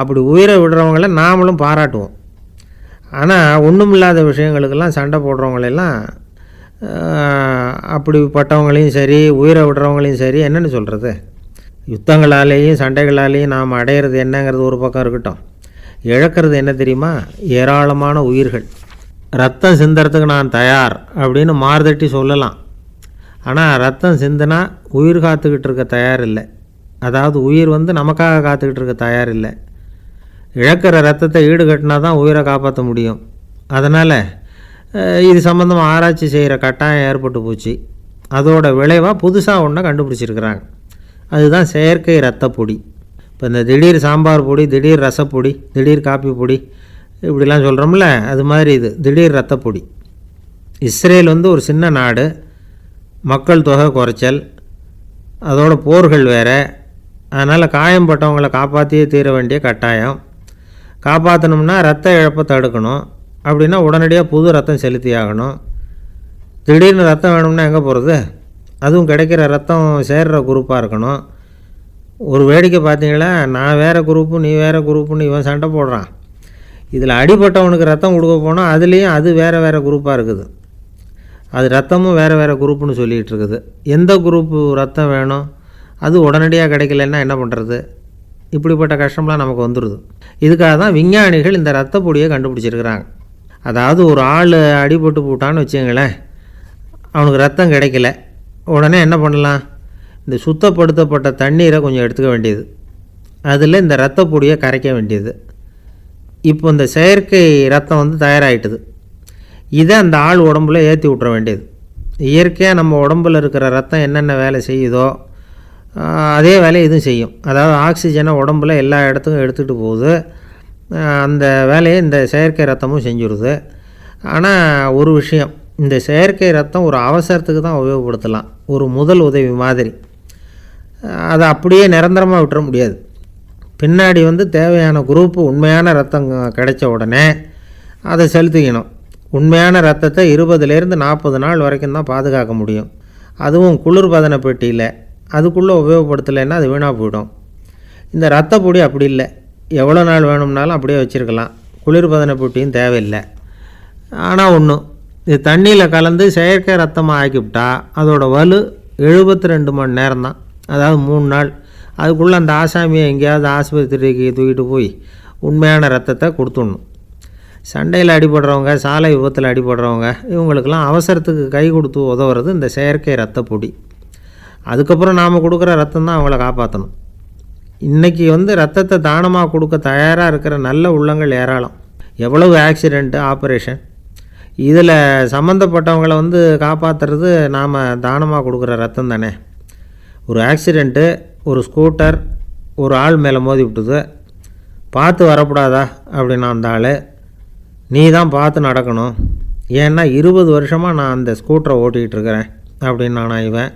அப்படி உயிரை விடுறவங்கள நாமளும் பாராட்டுவோம். ஆனால் ஒன்றும் இல்லாத விஷயங்களுக்கெல்லாம் சண்டை போடுறவங்களெல்லாம் அப்படிப்பட்டவங்களையும் சரி, உயிரை விடுறவங்களையும் சரி, என்னென்னு சொல்கிறது, யுத்தங்களாலேயும் சண்டைகளாலேயும் நாம் அடையிறது என்னங்கிறது ஒரு பக்கம் இருக்கட்டும், இழக்கிறது என்ன தெரியுமா? ஏராளமான உயிர்கள். ரத்தம் சிந்துறதுக்கு நான் தயார் அப்படின்னு மார்தட்டி சொல்லலாம். ஆனால் ரத்தம் சிந்தினா உயிர் காத்துக்கிட்டு இருக்க தயார் இல்லை. அதாவது உயிர் நமக்காக காத்துக்கிட்டு இருக்க தயார் இல்லை. இழக்கிற ரத்தத்தை ஈடுகட்டினா தான் உயிரை காப்பாற்ற முடியும். அதனால் இது சம்மந்தமாக ஆராய்ச்சி செய்கிற கட்டாயம் ஏற்பட்டு போச்சு. அதோட விளைவாக புதுசாக ஒன்றை கண்டுபிடிச்சிருக்கிறாங்க. அதுதான் செயற்கை இரத்த பொடி. இப்போ இந்த திடீர் சாம்பார் பொடி, திடீர் ரசப்பொடி, திடீர் காப்பி பொடி இப்படிலாம் சொல்கிறோம்ல, அது மாதிரி இது திடீர் இரத்த பொடி. இஸ்ரேல் ஒரு சின்ன நாடு, மக்கள் தொகை குறைச்சல், அதோட போர்கள் வேறு. அதனால் காயம்பட்டவங்களை காப்பாற்றியே தீர வேண்டிய கட்டாயம். காப்பாற்றணும்னா ரத்த இழப்பை தடுக்கணும். அப்படின்னா உடனடியாக புது ரத்தம் செலுத்தி ஆகணும். திடீர்னு ரத்தம் வேணும்னா எங்கே போகிறது? அதுவும் கிடைக்கிற ரத்தம் சேர்கிற குரூப்பாக இருக்கணும். ஒரு வேடிக்கை பார்த்தீங்களா, நான் வேறு குரூப்பு நீ வேறு குரூப்புன்னு இவன் சண்டை போடுறான். இதில் அடிபட்டவனுக்கு ரத்தம் கொடுக்க போனால் அதுலேயும் அது வேறு வேறு குரூப்பாக இருக்குது. அது ரத்தமும் வேறு வேறு குரூப்புன்னு சொல்லிகிட்டு இருக்குது. எந்த குரூப்பு ரத்தம் வேணும், அது உடனடியாக கிடைக்கலன்னா என்ன பண்ணுறது? இப்படிப்பட்ட கஷ்டம்லாம் நமக்கு வந்துடுது. இதுக்காக தான் விஞ்ஞானிகள் இந்த ரத்த பொடியை கண்டுபிடிச்சிருக்கிறாங்க. அதாவது ஒரு ஆள் அடிபட்டு போட்டான்னு வச்சுங்களேன், அவனுக்கு ரத்தம் கிடைக்கல, உடனே என்ன பண்ணலாம்? இந்த சுத்தப்படுத்தப்பட்ட தண்ணீரை கொஞ்சம் எடுத்துக்க வேண்டியது, அதில் இந்த ரத்த பொடியை கரைக்க வேண்டியது. இப்போ இந்த செயற்கை ரத்தம் தயாராகிட்டுது. இதை அந்த ஆள் உடம்புல ஏற்றி விட்டுற வேண்டியது. இயற்கையாக நம்ம உடம்பில் இருக்கிற ரத்தம் என்னென்ன வேலை செய்யுதோ அதே வேலையை இதுவும் செய்யும். அதாவது ஆக்சிஜனை உடம்புல எல்லா இடத்துக்கும் எடுத்துகிட்டு போகுது. அந்த வேலையை இந்த செயற்கை ரத்தமும் செஞ்சுடுது. ஆனால் ஒரு விஷயம், இந்த செயற்கை ரத்தம் ஒரு அவசரத்துக்கு தான் உபயோகப்படுத்தலாம், ஒரு முதல் உதவி மாதிரி. அதை அப்படியே நிரந்தரமாக விட்டுற முடியாது. பின்னாடி தேவையான குரூப்பு உண்மையான ரத்தம் கிடைச்ச உடனே அதை செலுத்திக்கணும். உண்மையான ரத்தத்தை 20லேருந்து 40 நாள் வரைக்கும் தான் பாதுகாக்க முடியும். அதுவும் குளிர்பதன பெட்டியில். அதுக்குள்ளே உபயோகப்படுத்தலைன்னா அது வீணாக போயிடும். இந்த ரத்த பொடி அப்படி இல்லை, எவ்வளோ நாள் வேணும்னாலும் அப்படியே வச்சுருக்கலாம். குளிர்பதன பெட்டியும் தேவையில்லை. ஆனால் ஒன்று, இது தண்ணியில் கலந்து செயற்கை ரத்தமாக ஆக்கிவிட்டா அதோட வலு 72 மணி நேரம் தான். அதாவது 3 நாள். அதுக்குள்ளே அந்த ஆசாமியை எங்கேயாவது ஆஸ்பத்திரிக்கு தூக்கிட்டு போய் உண்மையான ரத்தத்தை கொடுத்துடணும். சண்டையில் அடிபடுறவங்க, சாலை விபத்தில் அடிபடுறவங்க, இவங்களுக்கெல்லாம் அவசரத்துக்கு கை கொடுத்து உதவுறது இந்த செயற்கை ரத்த பொடி. அதுக்கப்புறம் நாம் கொடுக்குற ரத்தம் தான் அவங்கள காப்பாற்றணும். இன்றைக்கி ரத்தத்தை தானமாக கொடுக்க தயாராக இருக்கிற நல்ல உள்ளங்கள் ஏராளம். எவ்வளவு ஆக்சிடெண்ட்டு, ஆப்ரேஷன், இதில் சம்மந்தப்பட்டவங்களை காப்பாற்றுறது நாம் தானமாக கொடுக்குற ரத்தம் தானே. ஒரு ஆக்சிடெண்ட்டு, ஒரு ஸ்கூட்டர் ஒரு ஆள் மேலே மோதி விட்டுது, பார்த்து வரக்கூடாதா அப்படின்னா அந்த ஆள், நீ தான் பார்த்து நடக்கணும், ஏன்னா 20 வருஷமாக நான் அந்த ஸ்கூட்டரை ஓட்டிகிட்டு இருக்கிறேன் அப்படின்னானா இவன்.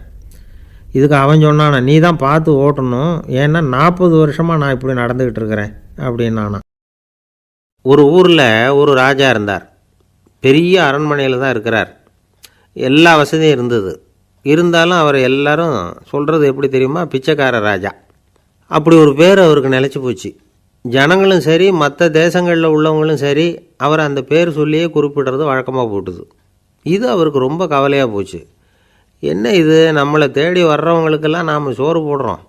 இதுக்கு அவன் சொன்னானா, நீ தான் பார்த்து ஓட்டணும், ஏன்னா 40 வருஷமாக நான் இப்படி நடந்துக்கிட்டு இருக்கிறேன் அப்படின்னானா. ஒரு ஊரில் ஒரு ராஜா இருந்தார். பெரிய அரண்மனையில் தான் இருக்கிறார். எல்லா வசதியும் இருந்தது. இருந்தாலும் அவர் எல்லாரும் சொல்கிறது எப்படி தெரியுமா? பிச்சைக்கார ராஜா. அப்படி ஒரு பேர் அவருக்கு நிலச்சி போச்சு. ஜனங்களும் சரி, மற்ற தேசங்களில் உள்ளவங்களும் சரி, அவர் அந்த பேர் சொல்லியே குறிப்பிடுறது வழக்கமாக போட்டுது. இது அவருக்கு ரொம்ப கவலையாக போச்சு. என்ன இது, நம்மளை தேடி வர்றவங்களுக்கெல்லாம் நாம் சோறு போடுறோம்,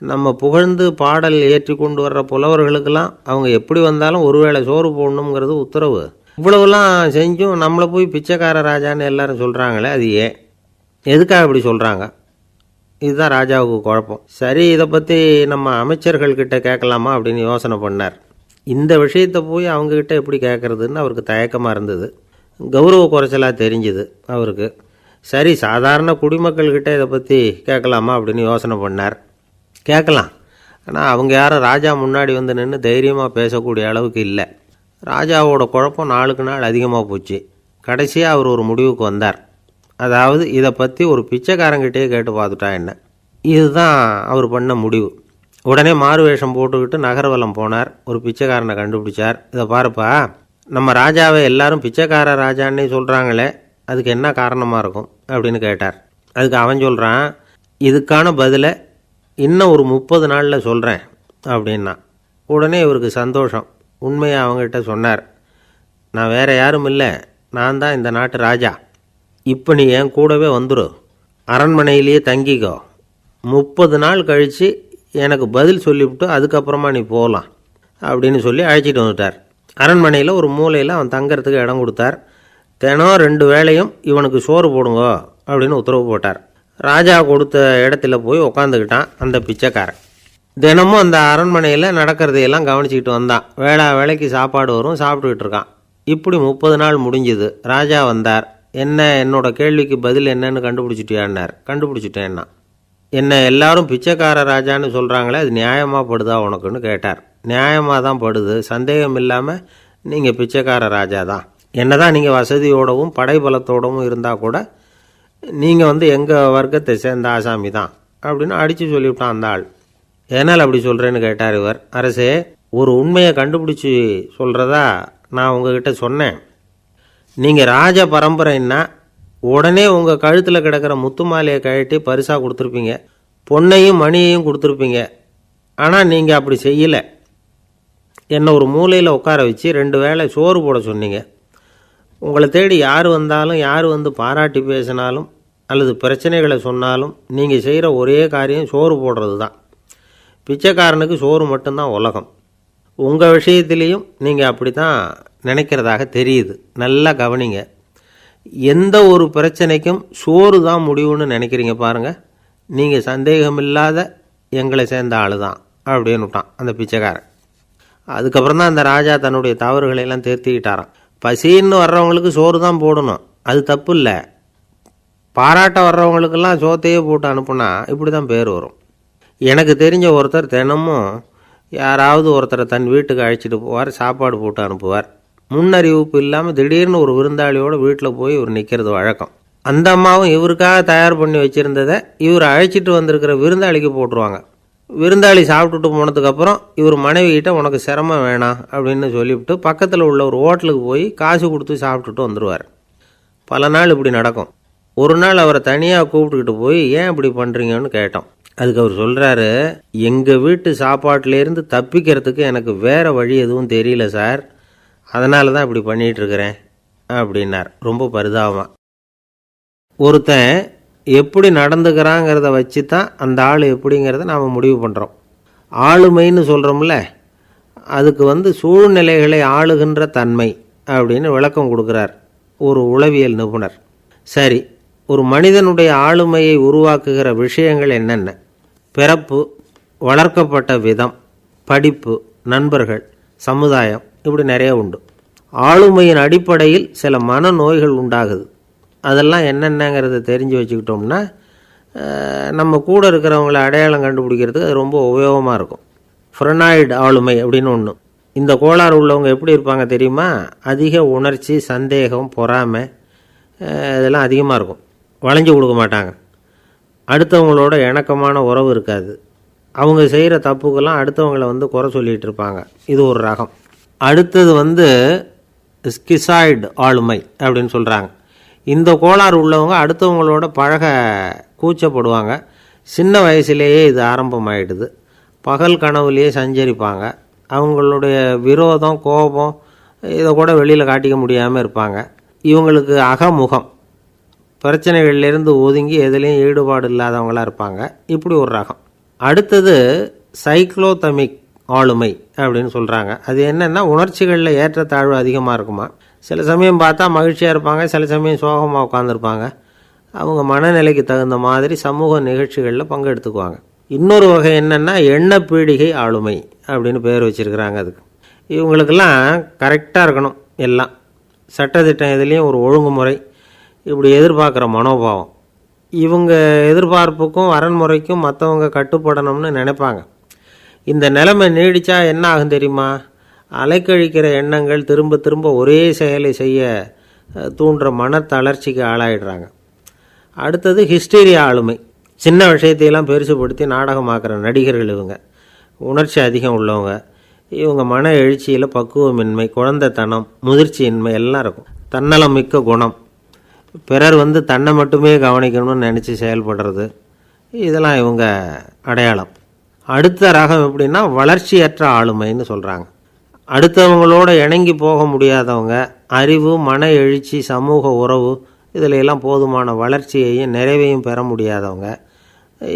நம்ம புகழ்ந்து பாடல் ஏற்றி கொண்டு வர்ற புலவர்களுக்கெல்லாம் அவங்க எப்படி வந்தாலும் ஒருவேளை சோறு போடணுங்கிறது உத்தரவு. இவ்வளவுலாம் செஞ்சும் நம்மளை போய் பிச்சைக்கார ராஜான்னு எல்லாரும் சொல்கிறாங்களே, அது ஏன், எதுக்காக இப்படி சொல்கிறாங்க? இதுதான் ராஜாவுக்கு குழப்பம். சரி, இதை பற்றி நம்ம அமைச்சர்கள்கிட்ட கேட்கலாமா அப்படின்னு யோசனை பண்ணார். இந்த விஷயத்தை போய் அவங்கக்கிட்ட எப்படி கேட்குறதுன்னு அவருக்கு தயக்கமாக இருந்தது. கௌரவ குறைச்சலாக தெரிஞ்சுது அவருக்கு. சரி, சாதாரண குடிமக்கள்கிட்ட இதை பற்றி கேட்கலாமா அப்படின்னு யோசனை பண்ணார். கேட்கலாம், ஆனால் அவங்க யாரும் ராஜா முன்னாடி நின்று தைரியமாக பேசக்கூடிய அளவுக்கு இல்லை. ராஜாவோட குழப்பம் நாளுக்கு நாள் அதிகமாக போச்சு. கடைசியாக அவர் ஒரு முடிவுக்கு வந்தார். அதாவது இதை பற்றி ஒரு பிச்சைக்காரங்கிட்டே கேட்டு பார்த்துட்டா என்ன. இதுதான் அவர் பண்ண முடிவு. உடனே மாறு வேஷம் போட்டுக்கிட்டு நகர்வலம் போனார். ஒரு பிச்சைக்காரனை கண்டுபிடிச்சார். இதை பாருப்பா, நம்ம ராஜாவை எல்லாரும் பிச்சைக்கார ராஜான்னே சொல்கிறாங்களே, அதுக்கு என்ன காரணமாக இருக்கும் அப்படின்னு கேட்டார். அதுக்கு அவன் சொல்கிறான், இதுக்கான பதிலை இன்னும் ஒரு 30 நாளில் சொல்கிறேன் அப்படின்னா. உடனே இவருக்கு சந்தோஷம். உண்மையை அவங்ககிட்ட சொன்னார். நான் வேற யாரும் இல்லை, நான் தான் இந்த நாட்டு ராஜா. இப்போ நீ என் கூடவே வந்துடு, அரண்மனையிலேயே தங்கிக்கோ. 30 நாள் கழித்து எனக்கு பதில் சொல்லிவிட்டு அதுக்கப்புறமா நீ போகலாம் அப்படின்னு சொல்லி அழைச்சிட்டு வந்துட்டார். அரண்மனையில் ஒரு மூலையில் அவன் தங்கறதுக்கு இடம் கொடுத்தார். தினம் 2 வேளையும் இவனுக்கு சோறு போடுங்க அப்படின்னு உத்தரவு போட்டார். ராஜா கொடுத்த இடத்துல போய் உக்காந்துக்கிட்டான் அந்த பிச்சைக்காரன். தினமும் அந்த அரண்மனையில் நடக்கிறதையெல்லாம் கவனிச்சிக்கிட்டு வந்தான். வேளைக்கு சாப்பாடு வரும், சாப்பிட்டுக்கிட்டு இருக்கான். இப்படி 30 நாள் முடிஞ்சுது. ராஜா வந்தார். என்னோட கேள்விக்கு பதில் என்னன்னு கண்டுபிடிச்சிட்டியான்னார். கண்டுபிடிச்சிட்டேன்னா. என்ன எல்லாரும் பிச்சைக்கார ராஜான்னு சொல்கிறாங்களே, அது நியாயமாக படுதா உனக்குன்னு கேட்டார். நியாயமாக தான் படுது, சந்தேகம் இல்லாமல் நீங்கள் பிச்சைக்கார ராஜா தான். என்ன தான் நீங்கள் வசதியோடவும் படைபலத்தோடவும் இருந்தால் கூட நீங்கள் எங்கள் வர்க்கத்தை சேர்ந்த ஆசாமி தான் அப்படின்னு அடித்து சொல்லிவிட்டான் அந்த ஆள். ஏனால் அப்படி சொல்கிறேன்னு கேட்டார் இவர். அரசே, ஒரு உண்மையை கண்டுபிடிச்சி சொல்கிறதா நான் உங்ககிட்ட சொன்னேன். நீங்கள் ராஜ பரம்பரைன்னா உடனே உங்கள் கழுத்தில் கிடக்கிற முத்து மாலையை கழட்டி பரிசாக கொடுத்துருப்பீங்க, பொன்னையும் மணியையும் கொடுத்துருப்பீங்க. ஆனால் நீங்கள் அப்படி செய்யலை. என்னை ஒரு மூலையில் உட்கார வச்சு 2 வேளை சோறு போட சொன்னீங்க. உங்களை தேடி யார் வந்தாலும், யார் பாராட்டி பேசினாலும் அல்லது பிரச்சனைகளை சொன்னாலும் நீங்கள் செய்கிற ஒரே காரியம் சோறு போடுறது தான். பிச்சைக்காரனுக்கு சோறு மட்டும்தான் உலகம். உங்கள் விஷயத்திலையும் நீங்கள் அப்படி தான் நினைக்கிறதாக தெரியுது. நல்லா கவனிங்க. எந்த ஒரு பிரச்சனைக்கும் சோறு தான் முடிவுன்னு நினைக்கிறீங்க பாருங்கள். நீங்கள் சந்தேகமில்லாத எங்களை சேர்ந்த ஆள் தான் அப்படின்னு விட்டான் அந்த பிச்சைக்காரன். அதுக்கப்புறம் தான் அந்த ராஜா தன்னுடைய தவறுகளையெல்லாம் திருத்திக்கிட்டாராம். பசின்னு வர்றவங்களுக்கு சோறு தான் போடணும், அது தப்பு இல்லை. பாராட்ட வர்றவங்களுக்கெல்லாம் சோத்தையே போட்டு அனுப்புனா இப்படி தான் பேர் வரும். எனக்கு தெரிஞ்ச ஒருத்தர் தினமும் யாராவது ஒருத்தரை தன் வீட்டுக்கு அழைச்சிட்டு போவார், சாப்பாடு போட்டு அனுப்புவார். முன்னறிவிப்பு இல்லாமல் திடீர்னு ஒரு விருந்தாளியோட வீட்டில் போய் இவர் நிற்கிறது வழக்கம். அந்த அம்மாவும் இவருக்காக தயார் பண்ணி வச்சுருந்ததை இவர் அழைச்சிட்டு வந்திருக்கிற விருந்தாளிக்கு போட்டுருவாங்க. விருந்தாளி சாப்பிட்டுட்டு போனதுக்கப்புறம் இவர் மனைவிகிட்ட உனக்கு சிரமம் வேணாம் அப்படின்னு சொல்லிவிட்டு பக்கத்தில் உள்ள ஒரு ஹோட்டலுக்கு போய் காசு கொடுத்து சாப்பிட்டுட்டு வந்துடுவார். பல நாள் இப்படி நடக்கும். ஒரு நாள் அவரை தனியாக கூப்பிட்டுக்கிட்டு போய் ஏன் இப்படி பண்ணுறீங்கன்னு கேட்டோம். அதுக்கு அவர் சொல்கிறாரு, எங்கள் வீட்டு சாப்பாட்டிலேருந்து தப்பிக்கிறதுக்கு எனக்கு வேறு வழி எதுவும் தெரியல சார், அதனால தான் இப்படி பண்ணிகிட்ருக்கிறேன் அப்படின்னார் ரொம்ப பரிதாபமாக. ஒருத்தன் எப்படி நடந்துக்கிறாங்கிறத வச்சு தான் அந்த ஆள் எப்படிங்கிறத நாம் முடிவு பண்ணுறோம். ஆளுமைன்னு சொல்கிறோம்ல, அதுக்கு சூழ்நிலைகளை ஆளுகின்ற தன்மை அப்படின்னு விளக்கம் கொடுக்குறார் ஒரு உளவியல் நிபுணர். சரி, ஒரு மனிதனுடைய ஆளுமையை உருவாக்குகிற விஷயங்கள் என்னென்ன? பிறப்பு, வளர்க்கப்பட்ட விதம், படிப்பு, நண்பர்கள், சமுதாயம், இப்படி நிறைய உண்டு. ஆளுமையின் அடிப்படையில் சில மனநோய்கள் உண்டாகுது. அதெல்லாம் என்னென்னங்கிறத தெரிஞ்சு வச்சுக்கிட்டோம்னா நம்ம கூட இருக்கிறவங்கள அடையாளம் கண்டுபிடிக்கிறதுக்கு அது ரொம்ப உபயோகமாக இருக்கும். ஃப்ரெனாய்டு ஆளுமை அப்படின்னு ஒன்று. இந்த கோளாறு உள்ளவங்க எப்படி இருப்பாங்க தெரியுமா? அதிக உணர்ச்சி, சந்தேகம், பொறாமை இதெல்லாம் அதிகமாக இருக்கும். வளைஞ்சு கொடுக்க மாட்டாங்க. அடுத்தவங்களோட இணக்கமான உறவு இருக்காது. அவங்க செய்கிற தப்புக்கெல்லாம் அடுத்தவங்களை குறை சொல்லிகிட்டு இருப்பாங்க. இது ஒரு ரகம். அடுத்தது ஸ்கிசாய்டு ஆளுமை அப்படின்னு சொல்கிறாங்க. இந்த கோளாறு உள்ளவங்க அடுத்தவங்களோட பழக கூச்சப்படுவாங்க. சின்ன வயசுலேயே இது ஆரம்பமாயிடுது. பகல் கனவுலேயே சஞ்சரிப்பாங்க. அவங்களுடைய விரோதம், கோபம் இதை கூட வெளியில் காட்டிக்க முடியாமல் இருப்பாங்க. இவங்களுக்கு அகமுகம், பிரச்சனைகள்லேருந்து ஒதுங்கி எதுலேயும் ஈடுபாடு இல்லாதவங்களாக இருப்பாங்க. இப்படி ஒரு ரகம். அடுத்தது சைக்ளோதமிக் ஆளுமை அப்படின்னு சொல்கிறாங்க. அது என்னென்னா உணர்ச்சிகளில் ஏற்றத்தாழ்வு அதிகமாக இருக்குமா. சில சமயம் பார்த்தா மகிழ்ச்சியாக இருப்பாங்க, சில சமயம் சோகமாக உட்காந்துருப்பாங்க. அவங்க மனநிலைக்கு தகுந்த மாதிரி சமூக நிகழ்ச்சிகளில் பங்கெடுத்துக்குவாங்க. இன்னொரு வகை என்னென்னா எண்ணப்பீடிகை ஆளுமை அப்படின்னு பேர் வச்சுருக்கிறாங்க. அதுக்கு இவங்களுக்கெல்லாம் கரெக்டாக இருக்கணும். எல்லாம் சட்டத்திட்டம் எதுலேயும் ஒரு ஒழுங்குமுறை, இப்படி எதிர்பார்க்குற மனோபாவம். இவங்க எதிர்பார்ப்புக்கும் வரன்முறைக்கும் மற்றவங்க கட்டுப்படணும்னு நினைப்பாங்க. இந்த நிலைமை நீடித்தா என்ன ஆகும் தெரியுமா? அலைக்கழிக்கிற எண்ணங்கள் திரும்ப திரும்ப ஒரே செயலை செய்ய தூண்டுற மனத்தளர்ச்சிக்கு ஆளாயிடுறாங்க. அடுத்தது ஹிஸ்டீரியா ஆளுமை. சின்ன விஷயத்தையெல்லாம் பெருசுப்படுத்தி நாடகமாக்குற நடிகர்கள் இவங்க. உணர்ச்சி அதிகம் உள்ளவங்க. இவங்க மன எழுச்சியில் பக்குவமின்மை, குழந்தைத்தனம், முதிர்ச்சியின்மை எல்லாம் இருக்கும். தன்னலம் மிக்க குணம். பிறர் தன்னை மட்டுமே கவனிக்கணும்னு நினச்சி செயல்படுறது, இதெல்லாம் இவங்க அடையாளம். அடுத்த ரகம் எப்படின்னா வளர்ச்சியற்ற ஆளுமைன்னு சொல்கிறாங்க. அடுத்தவங்களோட இணங்கி போக முடியாதவங்க, அறிவு, மன எழுச்சி, சமூக உறவு இதில் எல்லாம் போதுமான வளர்ச்சியையும் நிறைவையும் பெற முடியாதவங்க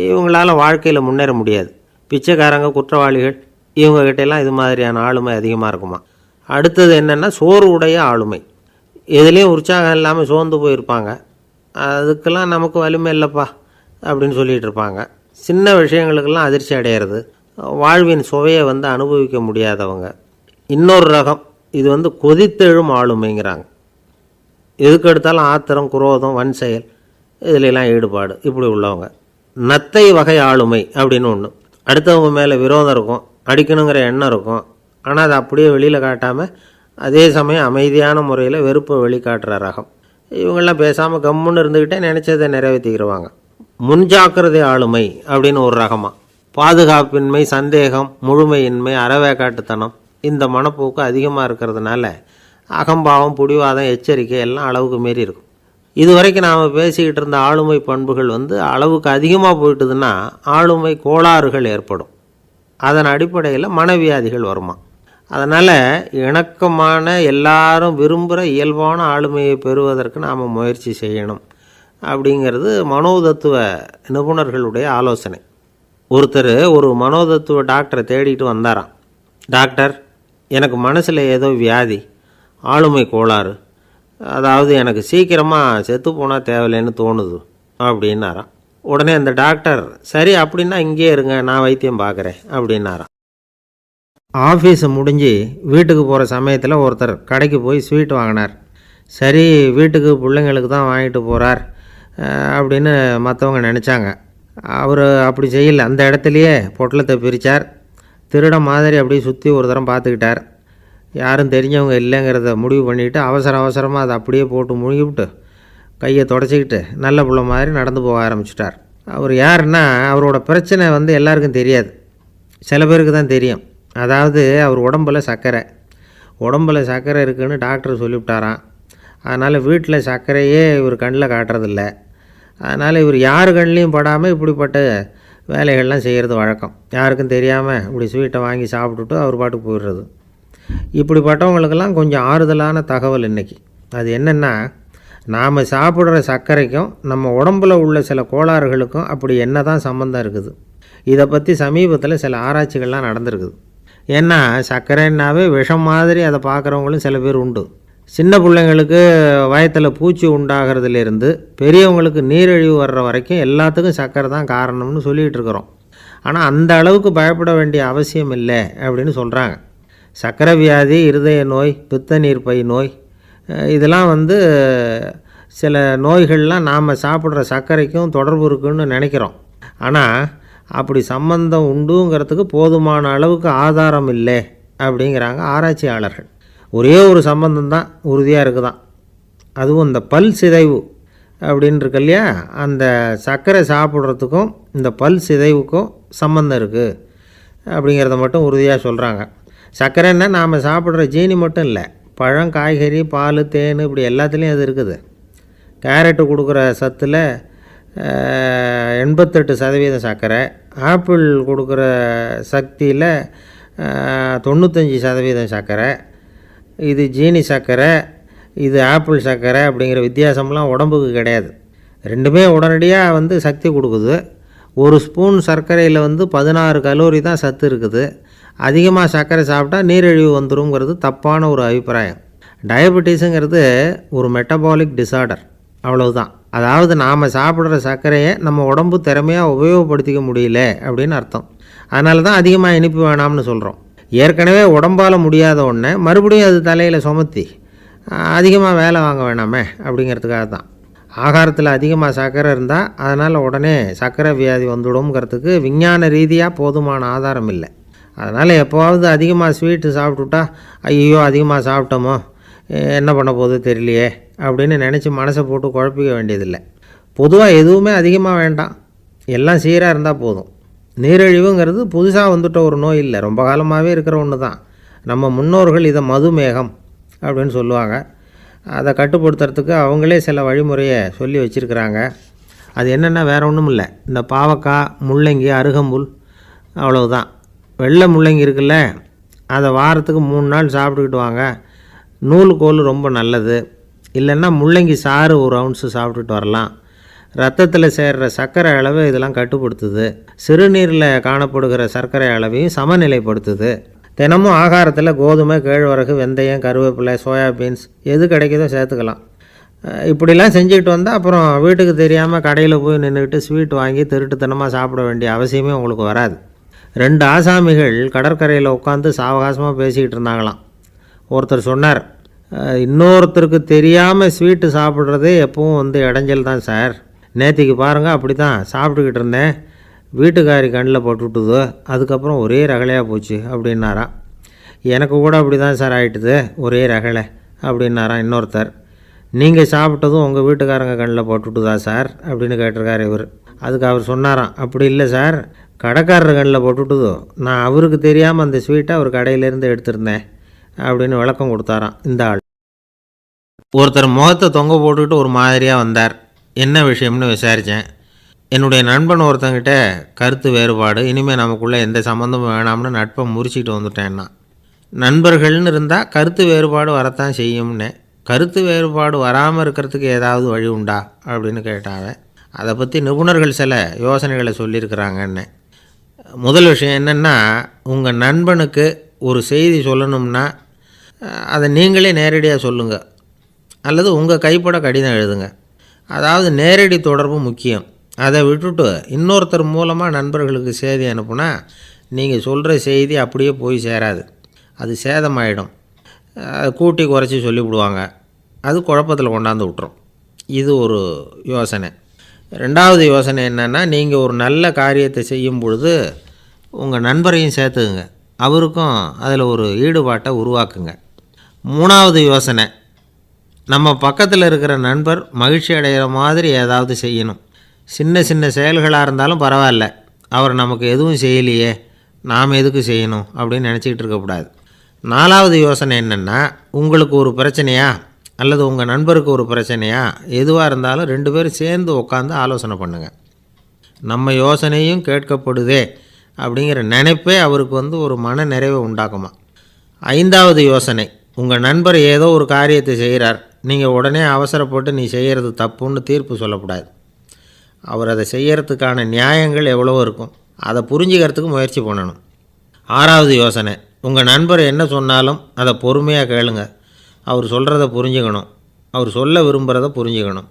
இவங்களால வாழ்க்கையில் முன்னேற முடியாது. பிச்சைக்காரங்க, குற்றவாளிகள் இவங்ககிட்டெல்லாம் இது மாதிரியான ஆளுமை அதிகமாக இருக்குமா. அடுத்தது என்னென்னா சோர்வு உடைய ஆளுமை. எதுலேயும் உற்சாகம் இல்லாமல் சோர்ந்து போயிருப்பாங்க. அதுக்கெல்லாம் நமக்கு வலிமை இல்லைப்பா அப்படின்னு சொல்லிகிட்டு இருப்பாங்க. சின்ன விஷயங்களுக்கெல்லாம் அதிர்ச்சி அடையிறது, வாழ்வின் சுவையை அனுபவிக்க முடியாதவங்க. இன்னொரு ரகம் இது கொதித்தெழும் ஆளுமைங்கிறாங்க. எதுக்கு எடுத்தாலும் ஆத்திரம், குரோதம், வன் செயல் இதிலெல்லாம் ஈடுபாடு இப்படி உள்ளவங்க. நத்தை வகை ஆளுமை அப்படின்னு ஒன்று. அடுத்தவங்க மேலே விரோதம் இருக்கும், அடிக்கணுங்கிற எண்ணம் இருக்கும். ஆனால் அதை அப்படியே வெளியில் காட்டாமல் அதே சமயம் அமைதியான முறையில் வெறுப்பை வெளிக்காட்டுற ரகம். இவங்கெல்லாம் பேசாமல் கம்முன்னு இருந்துக்கிட்டே நினச்சதை நிறைவேற்றிக்கிடுவாங்க. முன்ஜாக்கிரதை ஆளுமை அப்படின்னு ஒரு ரகமாக. பாதுகாப்பின்மை, சந்தேகம், முழுமையின்மை, அறவேக்காட்டுத்தனம் இந்த மனப்போக்கு அதிகமாக இருக்கிறதுனால அகம்பாவம், புடிவாதம், எச்சரிக்கை எல்லாம் அளவுக்கு மீறி இருக்கும். இதுவரைக்கும் நாம் பேசிக்கிட்டு இருந்த ஆளுமை பண்புகள் அளவுக்கு அதிகமாக போயிட்டுதுன்னா ஆளுமை கோளாறுகள் ஏற்படும். அதன் அடிப்படையில் மனவியாதிகள் வருமா. அதனால் இணக்கமான எல்லாரும் விரும்புகிற இயல்பான ஆளுமையை பெறுவதற்கு நாம் முயற்சி செய்யணும் அப்படிங்கிறது மனோதத்துவ நிபுணர்களுடைய ஆலோசனை. ஒருத்தர் ஒரு மனோதத்துவ டாக்டரை தேடிட்டு வந்தாராம். டாக்டர், எனக்கு மனசில் ஏதோ வியாதி, ஆளுமை கோளாறு, அதாவது எனக்கு சீக்கிரமாக செத்து போனால் தேவையில்லைன்னு தோணுது அப்படின்னாராம். உடனே அந்த டாக்டர், சரி அப்படின்னா இங்கே இருங்க, நான் வைத்தியம் பார்க்குறேன் அப்படின்னாராம். ஆஃபீஸு முடிஞ்சு வீட்டுக்கு போகிற சமயத்தில் ஒருத்தர் கடைக்கு போய் ஸ்வீட் வாங்கினார். சரி, வீட்டுக்கு பிள்ளைங்களுக்கு தான் வாங்கிட்டு போகிறார் அப்படின்னு மற்றவங்க நினச்சாங்க. அவர் அப்படி செய்யல. அந்த இடத்துலையே பொட்டலத்தை பிரித்தார். திருட மாதிரி அப்படியே சுற்றி ஒரு தரம் பார்த்துக்கிட்டார். யாரும் தெரிஞ்சவங்க இல்லைங்கிறத முடிவு பண்ணிவிட்டு அவசரமாக அதை அப்படியே போட்டு முழுகிவிட்டு கையை தொடச்சிக்கிட்டு நல்ல பிள்ளை மாதிரி நடந்து போக ஆரம்பிச்சிட்டார். அவர் யாருன்னா, அவரோட பிரச்சனை எல்லாருக்கும் தெரியாது, சில பேருக்கு தான் தெரியும். அதாவது அவர் உடம்பில் சர்க்கரை இருக்குதுன்னு டாக்டர் சொல்லிவிட்டாராம். அதனால் வீட்டில் சர்க்கரையே இவர் கண்ணில் காட்டுறதில்ல. அதனால் இவர் யார் கண்ணிலையும் படாமல் இப்படிப்பட்ட வேலைகள்லாம் செய்கிறது வழக்கம். யாருக்கும் தெரியாமல் இப்படி ஸ்வீட்டை வாங்கி சாப்பிட்டுட்டு அவர் பாட்டுக்கு போயிடுறது. இப்படிப்பட்டவங்களுக்கெல்லாம் கொஞ்சம் ஆறுதலான தகவல் இன்றைக்கி. அது என்னென்னா, நாம் சாப்பிட்ற சர்க்கரைக்கும் நம்ம உடம்பில் உள்ள சில கோளாறுகளுக்கும் அப்படி என்ன தான் சம்மந்தம் இருக்குது. இதை பற்றி சமீபத்தில் சில ஆராய்ச்சிகள்லாம் நடந்திருக்குது. ஏன்னா சர்க்கரைன்னாவே விஷம் மாதிரி அதை பார்க்குறவங்களும் சில பேர் உண்டு. சின்ன பிள்ளைங்களுக்கு வயத்தில் பூச்சி உண்டாகிறதுலேருந்து பெரியவங்களுக்கு நீரிழிவு வர்ற வரைக்கும் எல்லாத்துக்கும் சர்க்கரை தான் காரணம்னு சொல்லிகிட்டு இருக்கிறோம். ஆனால் அந்த அளவுக்கு பயப்பட வேண்டிய அவசியம் இல்லை அப்படின்னு சொல்கிறாங்க. சர்க்கரை வியாதி, இருதய நோய், பித்த நீர்ப்பை நோய் இதெல்லாம் சில நோய்கள்லாம் நாம் சாப்பிட்ற சர்க்கரைக்கும் தொடர்பு இருக்குன்னு நினைக்கிறோம். ஆனால் அப்படி சம்பந்தம் உண்டுங்கிறதுக்கு போதுமான அளவுக்கு ஆதாரம் இல்லை அப்படிங்கிறாங்க ஆராய்ச்சியாளர்கள். ஒரே ஒரு சம்பந்தம் தான் உறுதியாக இருக்குதான். அதுவும் இந்த பல் சிதைவு அப்படின்னு இருக்கு இல்லையா, அந்த சர்க்கரை சாப்பிட்றதுக்கும் இந்த பல் சிதைவுக்கும் சம்பந்தம் இருக்குது அப்படிங்கிறத மட்டும் உறுதியாக சொல்கிறாங்க. சர்க்கரைன்னா நாம் சாப்பிட்ற ஜீனி மட்டும் இல்லை, பழம், காய்கறி, பால், தேன் இப்படி எல்லாத்துலேயும் அது இருக்குது. கேரட்டு கொடுக்குற சத்தில் 88% சர்க்கரை, ஆப்பிள் கொடுக்குற சக்தியில் 95% சர்க்கரை. இது ஜீனி சர்க்கரை, இது ஆப்பிள் சர்க்கரை அப்படிங்கிற வித்தியாசம்லாம் உடம்புக்கு கிடையாது. ரெண்டுமே உடனடியாக சக்தி கொடுக்குது. ஒரு ஸ்பூன் சர்க்கரையில் 16 கலோரி தான் சத்து இருக்குது. அதிகமாக சர்க்கரை சாப்பிட்டா நீரிழிவு வந்துருங்கிறது தப்பான ஒரு அபிப்பிராயம். டயபெட்டிஸுங்கிறது ஒரு மெட்டபாலிக் டிசார்டர், அவ்வளவுதான். அதாவது நாம் சாப்பிட்ற சர்க்கரையை நம்ம உடம்பு திறமையாக உபயோகப்படுத்திக்க முடியல அப்படின்னு அர்த்தம். அதனால தான் அதிகமாக இனிப்பு வேணாம்னு சொல்கிறோம். ஏற்கனவே உடம்பால் முடியாத ஒன்றை மறுபடியும் அது தலையில் சுமத்தி அதிகமாக வேலை வாங்க வேணாமே அப்படிங்கிறதுக்காக தான். ஆகாரத்தில் அதிகமாக சர்க்கரை இருந்தால் அதனால் உடனே சர்க்கரை வியாதி வந்துடும்ங்கிறதுக்கு விஞ்ஞான ரீதியாக போதுமான ஆதாரம் இல்லை. அதனால் எப்போவாவது அதிகமாக ஸ்வீட்டு சாப்பிட்டுட்டா ஐயோ அதிகமாக சாப்பிட்டோமோ, என்ன பண்ண போகுது தெரியலையே அப்படின்னு நினச்சி மனசை போட்டு குழப்பிக்க வேண்டியதில்லை. பொதுவாக எதுவுமே அதிகமாக வேண்டாம், எல்லாம் சீராக இருந்தால் போதும். நீரிழிவுங்கிறது புதுசாக வந்துட்ட ஒரு நோய் இல்லை, ரொம்ப காலமாகவே இருக்கிற ஒன்று தான். நம்ம முன்னோர்கள் இதை மதுமேகம் அப்படின்னு சொல்லுவாங்க. அதை கட்டுப்படுத்துறதுக்கு அவங்களே சில வழிமுறையை சொல்லி வச்சுருக்கிறாங்க. அது என்னென்னா வேறு ஒன்றும் இல்லை, இந்த பாவக்காய், முள்ளங்கி, அருகம்புல் அவ்வளவுதான். வெள்ளை முள்ளங்கி இருக்குல்ல, அதை வாரத்துக்கு 3 நாள் சாப்பிட்டுக்கிட்டு வாங்க. நூலுக்கோல் ரொம்ப நல்லது. இல்லைன்னா முள்ளங்கி சாறு ஒரு அவுன்ஸு சாப்பிட்டுட்டு வரலாம். ரத்தத்தில் சேர்கிற சர்க்கரை அளவை இதெல்லாம் கட்டுப்படுத்துது. சிறுநீரில் காணப்படுகிற சர்க்கரை அளவையும் சமநிலைப்படுத்துது. தினமும் ஆகாரத்தில் கோதுமை, கேழ்வரகு, வெந்தயம், கருவேப்பிலை, சோயாபீன்ஸ் எது கிடைக்குதோ சேர்த்துக்கலாம். இப்படிலாம் செஞ்சுக்கிட்டு வந்தால் அப்புறம் வீட்டுக்கு தெரியாமல் கடையில் போய் நின்றுக்கிட்டு ஸ்வீட் வாங்கி திருட்டுத்தனமாக சாப்பிட வேண்டிய அவசியமே உங்களுக்கு வராது. 2 ஆசாமிகள் கடற்கரையில் உட்காந்து சாவகாசமாக பேசிக்கிட்டு இருந்தாங்களாம். ஒருத்தர் சொன்னார், இன்னொருத்தருக்கு தெரியாமல் ஸ்வீட்டு சாப்பிட்றதே எப்பவும் இடைஞ்சல் தான் சார். நேற்றுக்கு பாருங்கள், அப்படி தான் சாப்பிட்டுக்கிட்டு இருந்தேன், வீட்டுக்காரி கண்ணில் போட்டுவிட்டுதோ, அதுக்கப்புறம் ஒரே ரகலையாக போச்சு அப்படின்னாராம். எனக்கு கூட அப்படி தான் சார் ஆகிட்டுது, ஒரே ரகலை அப்படின்னாராம் இன்னொருத்தர். நீங்கள் சாப்பிட்டதும் உங்கள் வீட்டுக்காரங்க கண்ணில் போட்டுவிட்டுதா சார் அப்படின்னு கேட்டிருக்கார் இவர். அதுக்கு அவர் சொன்னாராம், அப்படி இல்லை சார், கடைக்காரர் கண்ணில் போட்டுவிட்டுதோ, நான் அவருக்கு தெரியாமல் அந்த ஸ்வீட்டை அவர் கடையிலேருந்து எடுத்திருந்தேன் அப்படின்னு விளக்கம் கொடுத்தாராம் இந்த ஆள். ஒருத்தர் முகத்தை தொங்க போட்டுக்கிட்டு ஒரு மாதிரியாக வந்தார். என்ன விஷயம்னு விசாரித்தேன். என்னுடைய நண்பன் ஒருத்தங்கிட்ட கருத்து வேறுபாடு, இனிமேல் நமக்குள்ளே எந்த சம்மந்தமும் வேணாம்னு நட்பை முறிச்சிட்டு வந்துட்டேன்னா. நண்பர்கள்னு இருந்தால் கருத்து வேறுபாடு வரத்தான் செய்யும்னு. கருத்து வேறுபாடு வராமல் இருக்கிறதுக்கு ஏதாவது வழி உண்டா அப்படின்னு கேட்டாவே. அதை பற்றி நிபுணர்கள் சில யோசனைகளை சொல்லியிருக்கிறாங்கன்னு. முதல் விஷயம் என்னென்னா, உங்கள் நண்பனுக்கு ஒரு செய்தி சொல்லணும்னா அதை நீங்களே நேரடியாக சொல்லுங்கள், அல்லது உங்கள் கைப்பட கடிதம் எழுதுங்க. அதாவது நேரடி தொடர்பு முக்கியம். அதை விட்டுட்டு இன்னொருத்தர் மூலமாக நண்பர்களுக்கு செய்தி அனுப்புனா நீங்கள் சொல்கிற செய்தி அப்படியே போய் சேராது, அது சேதமாயிடும். கூட்டி குறைச்சி சொல்லிவிடுவாங்க, அது குழப்பத்தில் கொண்டாந்து விட்டுரும். இது ஒரு யோசனை. 2வது யோசனை என்னென்னா, நீங்கள் ஒரு நல்ல காரியத்தை செய்யும் பொழுது உங்கள் நண்பரையும் சேர்த்துக்குங்க, அவருக்கும் அதில் ஒரு ஈடுபாட்டை உருவாக்குங்க. 3வது யோசனை, நம்ம பக்கத்தில் இருக்கிற நண்பர் மகிழ்ச்சி அடைகிற மாதிரி ஏதாவது செய்யணும். சின்ன சின்ன செயல்களாக இருந்தாலும் பரவாயில்ல, அவர் நமக்கு எதுவும் செய்யலையே, நாம் எதுக்கு செய்யணும் அப்படின்னு நினச்சிக்கிட்டு இருக்கக்கூடாது. 4வது யோசனை என்னென்னா, உங்களுக்கு ஒரு பிரச்சனையா அல்லது உங்கள் நண்பருக்கு ஒரு பிரச்சனையா, எதுவாக இருந்தாலும் 2 பேரும் சேர்ந்து உட்காந்து ஆலோசனை பண்ணுங்கள். நம்ம யோசனையும் கேட்கப்படுதே அப்படிங்கிற நினைப்பே அவருக்கு ஒரு மன நிறைவை உண்டாக்குமா. 5வது யோசனை, உங்கள் நண்பர் ஏதோ ஒரு காரியத்தை செய்கிறார், நீங்கள் உடனே அவசரப்பட்டு நீ செய்கிறது தப்புன்னு தீர்ப்பு சொல்லக்கூடாது. அவர் அதை செய்கிறதுக்கான நியாயங்கள் எவ்வளவோ இருக்கும், அதை புரிஞ்சுக்கிறதுக்கு முயற்சி பண்ணணும். 6வது யோசனை, உங்கள் நண்பர் என்ன சொன்னாலும் அதை பொறுமையாக கேளுங்க. அவர் சொல்கிறத புரிஞ்சுக்கணும், அவர் சொல்ல விரும்புகிறத புரிஞ்சுக்கணும்,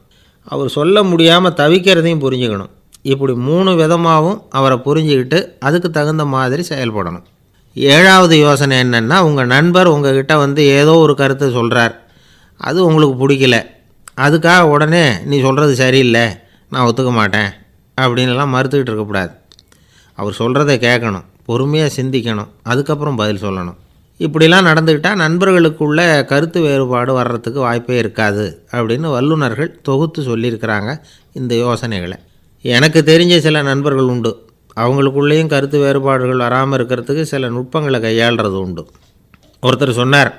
அவர் சொல்ல முடியாமல் தவிக்கிறதையும் புரிஞ்சுக்கணும். இப்படி 3 விதமாகவும் அவரை புரிஞ்சுக்கிட்டு அதுக்கு தகுந்த மாதிரி செயல்படணும். 7வது யோசனை என்னென்னா, உங்கள் நண்பர் உங்ககிட்ட ஏதோ ஒரு கருத்தை சொல்கிறார், அது உங்களுக்கு பிடிக்கல, அதுக்காக உடனே நீ சொல்கிறது சரியில்லை, நான் ஒத்துக்க மாட்டேன் அப்படின்லாம் மறுத்துக்கிட்டு இருக்கக்கூடாது. அவர் சொல்கிறத கேட்கணும், பொறுமையாக சிந்திக்கணும், அதுக்கப்புறம் பதில் சொல்லணும். இப்படிலாம் நடந்துக்கிட்டால் நண்பர்களுக்குள்ள கருத்து வேறுபாடு வர்றதுக்கு வாய்ப்பே இருக்காது அப்படின்னு வல்லுநர்கள் தொகுத்து சொல்லியிருக்கிறாங்க இந்த யோசனைகளை. எனக்கு தெரிஞ்ச சில நண்பர்கள் உண்டு, அவங்களுக்குள்ளேயும் கருத்து வேறுபாடுகள் வராமல் இருக்கிறதுக்கு சில நுட்பங்களை கையாளுறது உண்டு. ஒருத்தர் சொன்னார்,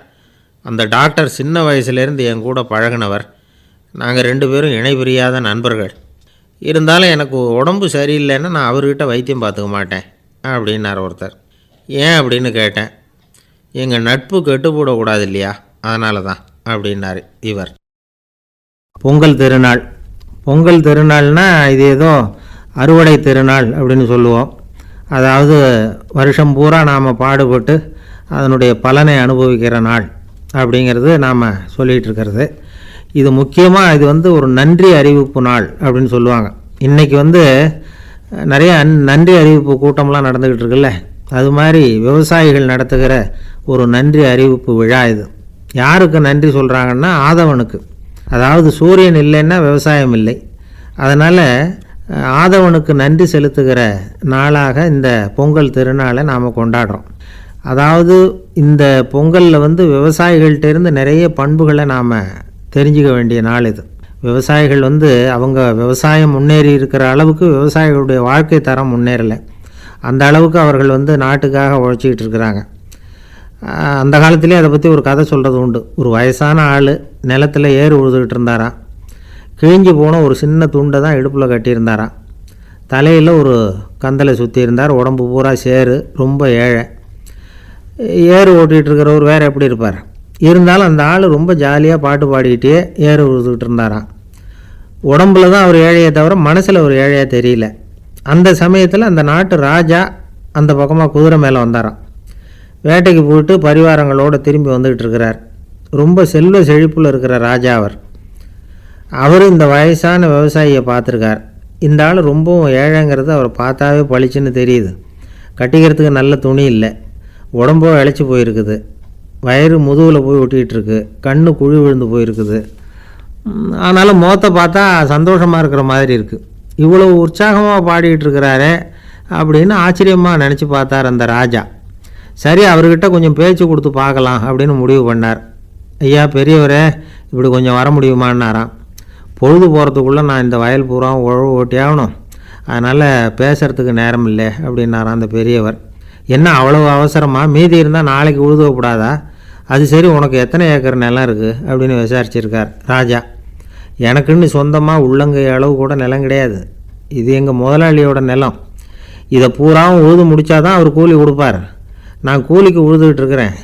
அந்த டாக்டர் சின்ன வயசுலேருந்து என் கூட பழகினவர், நாங்கள் 2 பேரும் இணை பிரியாத நண்பர்கள். இருந்தாலும் எனக்கு உடம்பு சரியில்லைன்னா நான் அவர்கிட்ட வைத்தியம் பார்த்துக்க மாட்டேன் அப்படின்னார் ஒருத்தர். ஏன் அப்படின்னு கேட்டேன். எங்கள் நட்பு கெட்டுப்போடக்கூடாது இல்லையா, அதனால தான் அப்படின்னார் இவர். பொங்கல் திருநாள். பொங்கல் திருநாள்னா இது ஏதோ அறுவடை திருநாள் அப்படின்னு சொல்லுவோம். அதாவது வருஷம் பூரா நாம் பாடுபட்டு அதனுடைய பலனை அனுபவிக்கிற நாள் அப்படிங்கிறது நாம் சொல்லிகிட்டு இருக்கிறது. இது முக்கியமாக இது ஒரு நன்றி அறிவிப்பு நாள் அப்படின்னு சொல்லுவாங்க. இன்றைக்கி நிறைய நன்றி அறிவிப்பு கூட்டம்லாம் நடந்துக்கிட்டு இருக்குல்ல, அது மாதிரி விவசாயிகள் நடத்துகிற ஒரு நன்றி அறிவிப்பு விழா இது. யாருக்கு நன்றி சொல்கிறாங்கன்னா ஆதவனுக்கு. அதாவது சூரியன் இல்லைன்னா விவசாயம் இல்லை. அதனால் ஆதவனுக்கு நன்றி செலுத்துகிற நாளாக இந்த பொங்கல் திருநாளை நாம் கொண்டாடுறோம். அதாவது இந்த பொங்கலில் விவசாயிகள்கிட்டேருந்து நிறைய பண்புகளை நாம் தெரிஞ்சுக்க வேண்டிய நாள் இது. விவசாயிகள் அவங்க விவசாயம் முன்னேறி இருக்கிற அளவுக்கு விவசாயிகளுடைய வாழ்க்கை தரம் முன்னேறலை. அந்த அளவுக்கு அவர்கள் நாட்டுக்காக உழைச்சிக்கிட்டு இருக்கிறாங்க. அந்த காலத்திலே அதை பற்றி ஒரு கதை சொல்கிறது உண்டு. ஒரு வயசான ஆள் நிலத்தில் ஏறு உழுதுகிட்டு இருந்தாராம். கிழிஞ்சு போன ஒரு சின்ன துண்டை தான் இடுப்பில் கட்டியிருந்தாராம். தலையில் ஒரு கந்தலை சுற்றி இருந்தார். உடம்பு பூரா சேரு, ரொம்ப ஏழை. ஏறு ஓட்டிகிட்டு இருக்கிறவர் வேறு எப்படி இருப்பார்? இருந்தாலும் அந்த ஆள் ரொம்ப ஜாலியாக பாட்டு பாடிக்கிட்டே ஏறு உழுதுகிட்டு இருந்தாராம். உடம்புல தான் அவர் ஏழையை தவிர மனசில் ஒரு ஏழையாக தெரியல. அந்த சமயத்தில் அந்த நாட்டு ராஜா அந்த பக்கமாக குதிரை மேலே வந்தாராம். வேட்டைக்கு போயிட்டு பரிவாரங்களோடு திரும்பி வந்துக்கிட்டு இருக்கிறார். ரொம்ப செல்வ செழிப்பில் இருக்கிற ராஜா அவர் இந்த வயசான விவசாயியை பார்த்துருக்கார். இந்த ஆள் ரொம்பவும் ஏழைங்கிறது அவர் பார்த்தாவே பளிச்சுன்னு தெரியுது. கட்டிக்கிறதுக்கு நல்ல துணி இல்லை, உடம்போ இழைச்சி போயிருக்குது, வயிறு முதுகில் போய் ஒட்டிகிட்டு இருக்கு, கண்ணு குழி விழுந்து போயிருக்குது. ஆனாலும் முகத்தை பார்த்தா சந்தோஷமாக இருக்கிற மாதிரி இருக்குது. இவ்வளோ உற்சாகமாக பாடிக்கிட்டு இருக்கிறாரே அப்படின்னு ஆச்சரியமாக நினச்சி பார்த்தார் அந்த ராஜா. சரி, அவர்கிட்ட கொஞ்சம் பேச்சு கொடுத்து பார்க்கலாம் அப்படின்னு முடிவு பண்ணார். ஐயா பெரியவரே, இப்படி கொஞ்சம் வர முடியுமான்னாராம். பொழுது போகிறதுக்குள்ளே நான் இந்த வயல் பூரா உழவு ஓட்டி ஆகணும், அதனால் பேசுகிறதுக்கு நேரம் இல்லை அப்படின்னாராம் அந்த பெரியவர். என்ன அவ்வளவு அவசரமாக? மீதி இருந்தால் நாளைக்கு உழுதக்கூடாதா? அது சரி, உனக்கு எத்தனை ஏக்கர் நிலம் இருக்குது அப்படின்னு விசாரிச்சிருக்கார் ராஜா. எனக்குன்னு சொந்தமாக உள்ளங்கை அளவு கூட நிலம் கிடையாது. இது எங்கள் முதலாளியோட நிலம். இதை பூராவும் உழுது முடித்தாதான் அவர் கூலி கொடுப்பார். நான் கூலிக்கு உழுதுகிட்டு இருக்கிறேன்.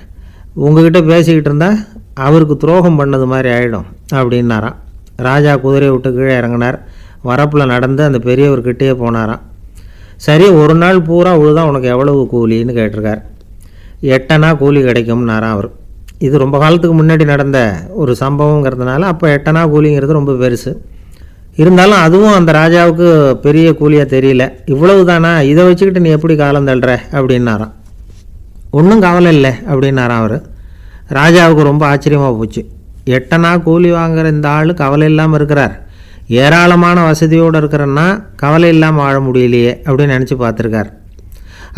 உங்ககிட்ட பேசிக்கிட்டு இருந்தால் அவருக்கு துரோகம் பண்ணது மாதிரி ஆகிடும் அப்படின்னாராம். ராஜா குதிரையை விட்டு கீழே இறங்கினார். வரப்பில் நடந்து அந்த பெரியவர்கிட்டே போனாராம். சரி, ஒரு நாள் பூரா உழுதான் உனக்கு எவ்வளவு கூலின்னு கேட்டிருக்கார். 8 அணா கூலி கிடைக்கும்னாராம் அவர். இது ரொம்ப காலத்துக்கு முன்னாடி நடந்த ஒரு சம்பவங்கிறதுனால அப்போ 8 அணா கூலிங்கிறது ரொம்ப பெருசு. இருந்தாலும் அதுவும் அந்த ராஜாவுக்கு பெரிய கூலியாக தெரியல. இவ்வளவு தானா, இதை வச்சுக்கிட்டு நீ எப்படி காலம் தள்ளுற அப்படின்னாராம். ஒன்றும் கவலை இல்லை அப்படின்னாராம் அவர். ராஜாவுக்கு ரொம்ப ஆச்சரியமாக போச்சு. 8 அணா கூலி வாங்குகிற இந்த ஆள் கவலை இல்லாமல் இருக்கிறார், ஏராளமான வசதியோடு இருக்கிறன்னா கவலை இல்லாமல் வாழ முடியலையே அப்படின்னு நினச்சி பார்த்துருக்கார்.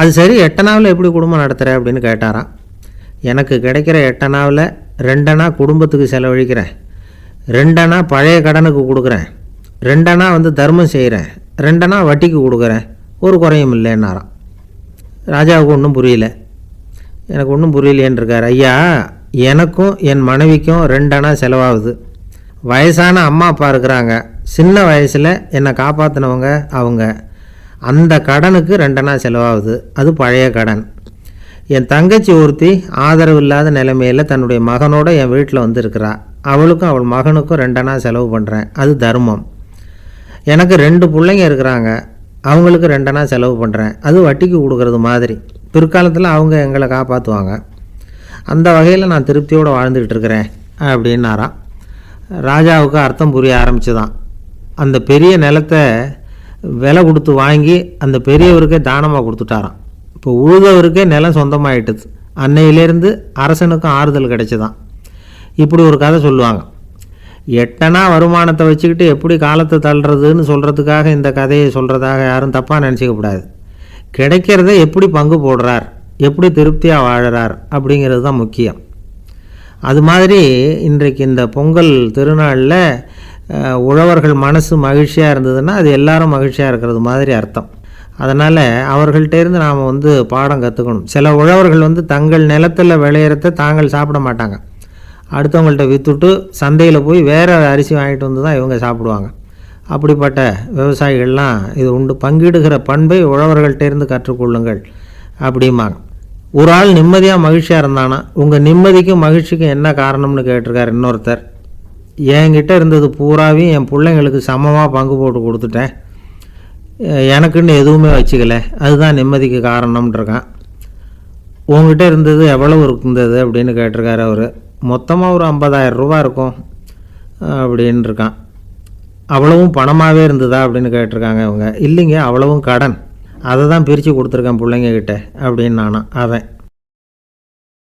அது சரி, 8 அணாவில் எப்படி குடும்பம் நடத்துகிற அப்படின்னு கேட்டாராம். எனக்கு கிடைக்கிற 8 அணாவில் 2 அணா குடும்பத்துக்கு செலவழிக்கிறேன், 2 அணா பழைய கடனுக்கு கொடுக்குறேன், 2 அணா தர்மம் செய்கிறேன், 2 அணா வட்டிக்கு கொடுக்குறேன், ஒரு குறையும் இல்லைன்னாராம். ராஜாவுக்கு ஒன்றும் புரியல. எனக்கு ஒன்றும் புரியலேன்னு இருக்கார். ஐயா, எனக்கும் என் மனைவிக்கும் 2 அணா செலவாகுது. வயசான அம்மா அப்பா இருக்கிறாங்க, சின்ன வயசில் என்னை காப்பாற்றினவங்க அவங்க. அந்த கடனுக்கு 2 அணா செலவாகுது, அது பழைய கடன். என் தங்கச்சி ஒருத்தி ஆதரவு இல்லாத நிலைமையில் தன்னுடைய மகனோட என் வீட்டில் இருக்கிறா. அவளுக்கும் அவள் மகனுக்கும் 2 அணா செலவு பண்ணுறேன், அது தர்மம். எனக்கு 2 பிள்ளைங்க இருக்கிறாங்க, அவங்களுக்கு 2 அணா செலவு பண்ணுறேன், அது வட்டிக்கு கொடுக்கறது மாதிரி. பிற்காலத்தில் அவங்க எங்களை காப்பாற்றுவாங்க. அந்த வகையில் நான் திருப்தியோடு வாழ்ந்துக்கிட்டு இருக்கிறேன் அப்படின்னாராம். ராஜாவுக்கு அர்த்தம் புரிய ஆரம்பிச்சுதான். அந்த பெரிய நிலத்தை விலை கொடுத்து வாங்கி அந்த பெரியவருக்கே தானமாக கொடுத்துட்டாராம். இப்போ உழுதவருக்கே நிலம் சொந்தமாயிட்டுது. அன்னையிலேருந்து அரசனுக்கும் ஆறுதல் கிடைச்சிதான். இப்படி ஒரு கதை சொல்லுவாங்க. 8 அணா வருமானத்தை வச்சுக்கிட்டு எப்படி காலத்தை தள்ளுறதுன்னு சொல்கிறதுக்காக இந்த கதையை சொல்கிறதாக யாரும் தப்பாக நினச்சிக்கக்கூடாது. கிடைக்கிறத எப்படி பங்கு போடுறார், எப்படி திருப்தியாக வாழறார் அப்படிங்கிறது தான் முக்கியம். அது மாதிரி இன்றைக்கு இந்த பொங்கல் திருநாளில் உழவர்கள் மனசு மகிழ்ச்சியாக இருந்ததுன்னா அது எல்லாரும் மகிழ்ச்சியாக இருக்கிறது மாதிரி அர்த்தம். அதனால் அவர்கள்ட்டேருந்து நாம் பாடம் கற்றுக்கணும். சில உழவர்கள் தங்கள் நிலத்தில் விளையிறத தாங்கள் சாப்பிட மாட்டாங்க, அடுத்தவங்கள்ட்ட விற்றுட்டு சந்தையில் போய் வேறு அரிசி வாங்கிட்டு வந்து தான் இவங்க சாப்பிடுவாங்க. அப்படிப்பட்ட விவசாயிகள்லாம் இது உண்டு. பங்கிடுகிற பண்பை உழவர்கள்ட்டேருந்து கற்றுக்கொள்ளுங்கள் அப்படிம்பாங்க. ஒரு ஆள் நிம்மதியாக மகிழ்ச்சியாக இருந்தானா உங்கள் நிம்மதிக்கும் மகிழ்ச்சிக்கும் என்ன காரணம்னு கேட்டிருக்கார் இன்னொருத்தர். என்கிட்ட இருந்தது பூராவையும் என் பிள்ளைங்களுக்கு சமமாக பங்கு போட்டு கொடுத்துட்டேன், எனக்குன்னு எதுவுமே வச்சுக்கல, அதுதான் நிம்மதிக்கு காரணம்ன்றிருக்கான். உங்ககிட்ட இருந்தது எவ்வளவு இருந்தது அப்படின்னு கேட்டிருக்காரு அவர். மொத்தமாக ஒரு 50,000 ரூபா இருக்கும் அப்படின்னு இருக்கான். அவ்வளவும் பணமாகவே இருந்ததா அப்படின்னு கேட்டிருக்காங்க இவங்க. இல்லைங்க, அவ்வளவும் கடன், அதை தான் பிரித்து கொடுத்துருக்கேன் பிள்ளைங்கக்கிட்ட அப்படின்னு நானா அவன்.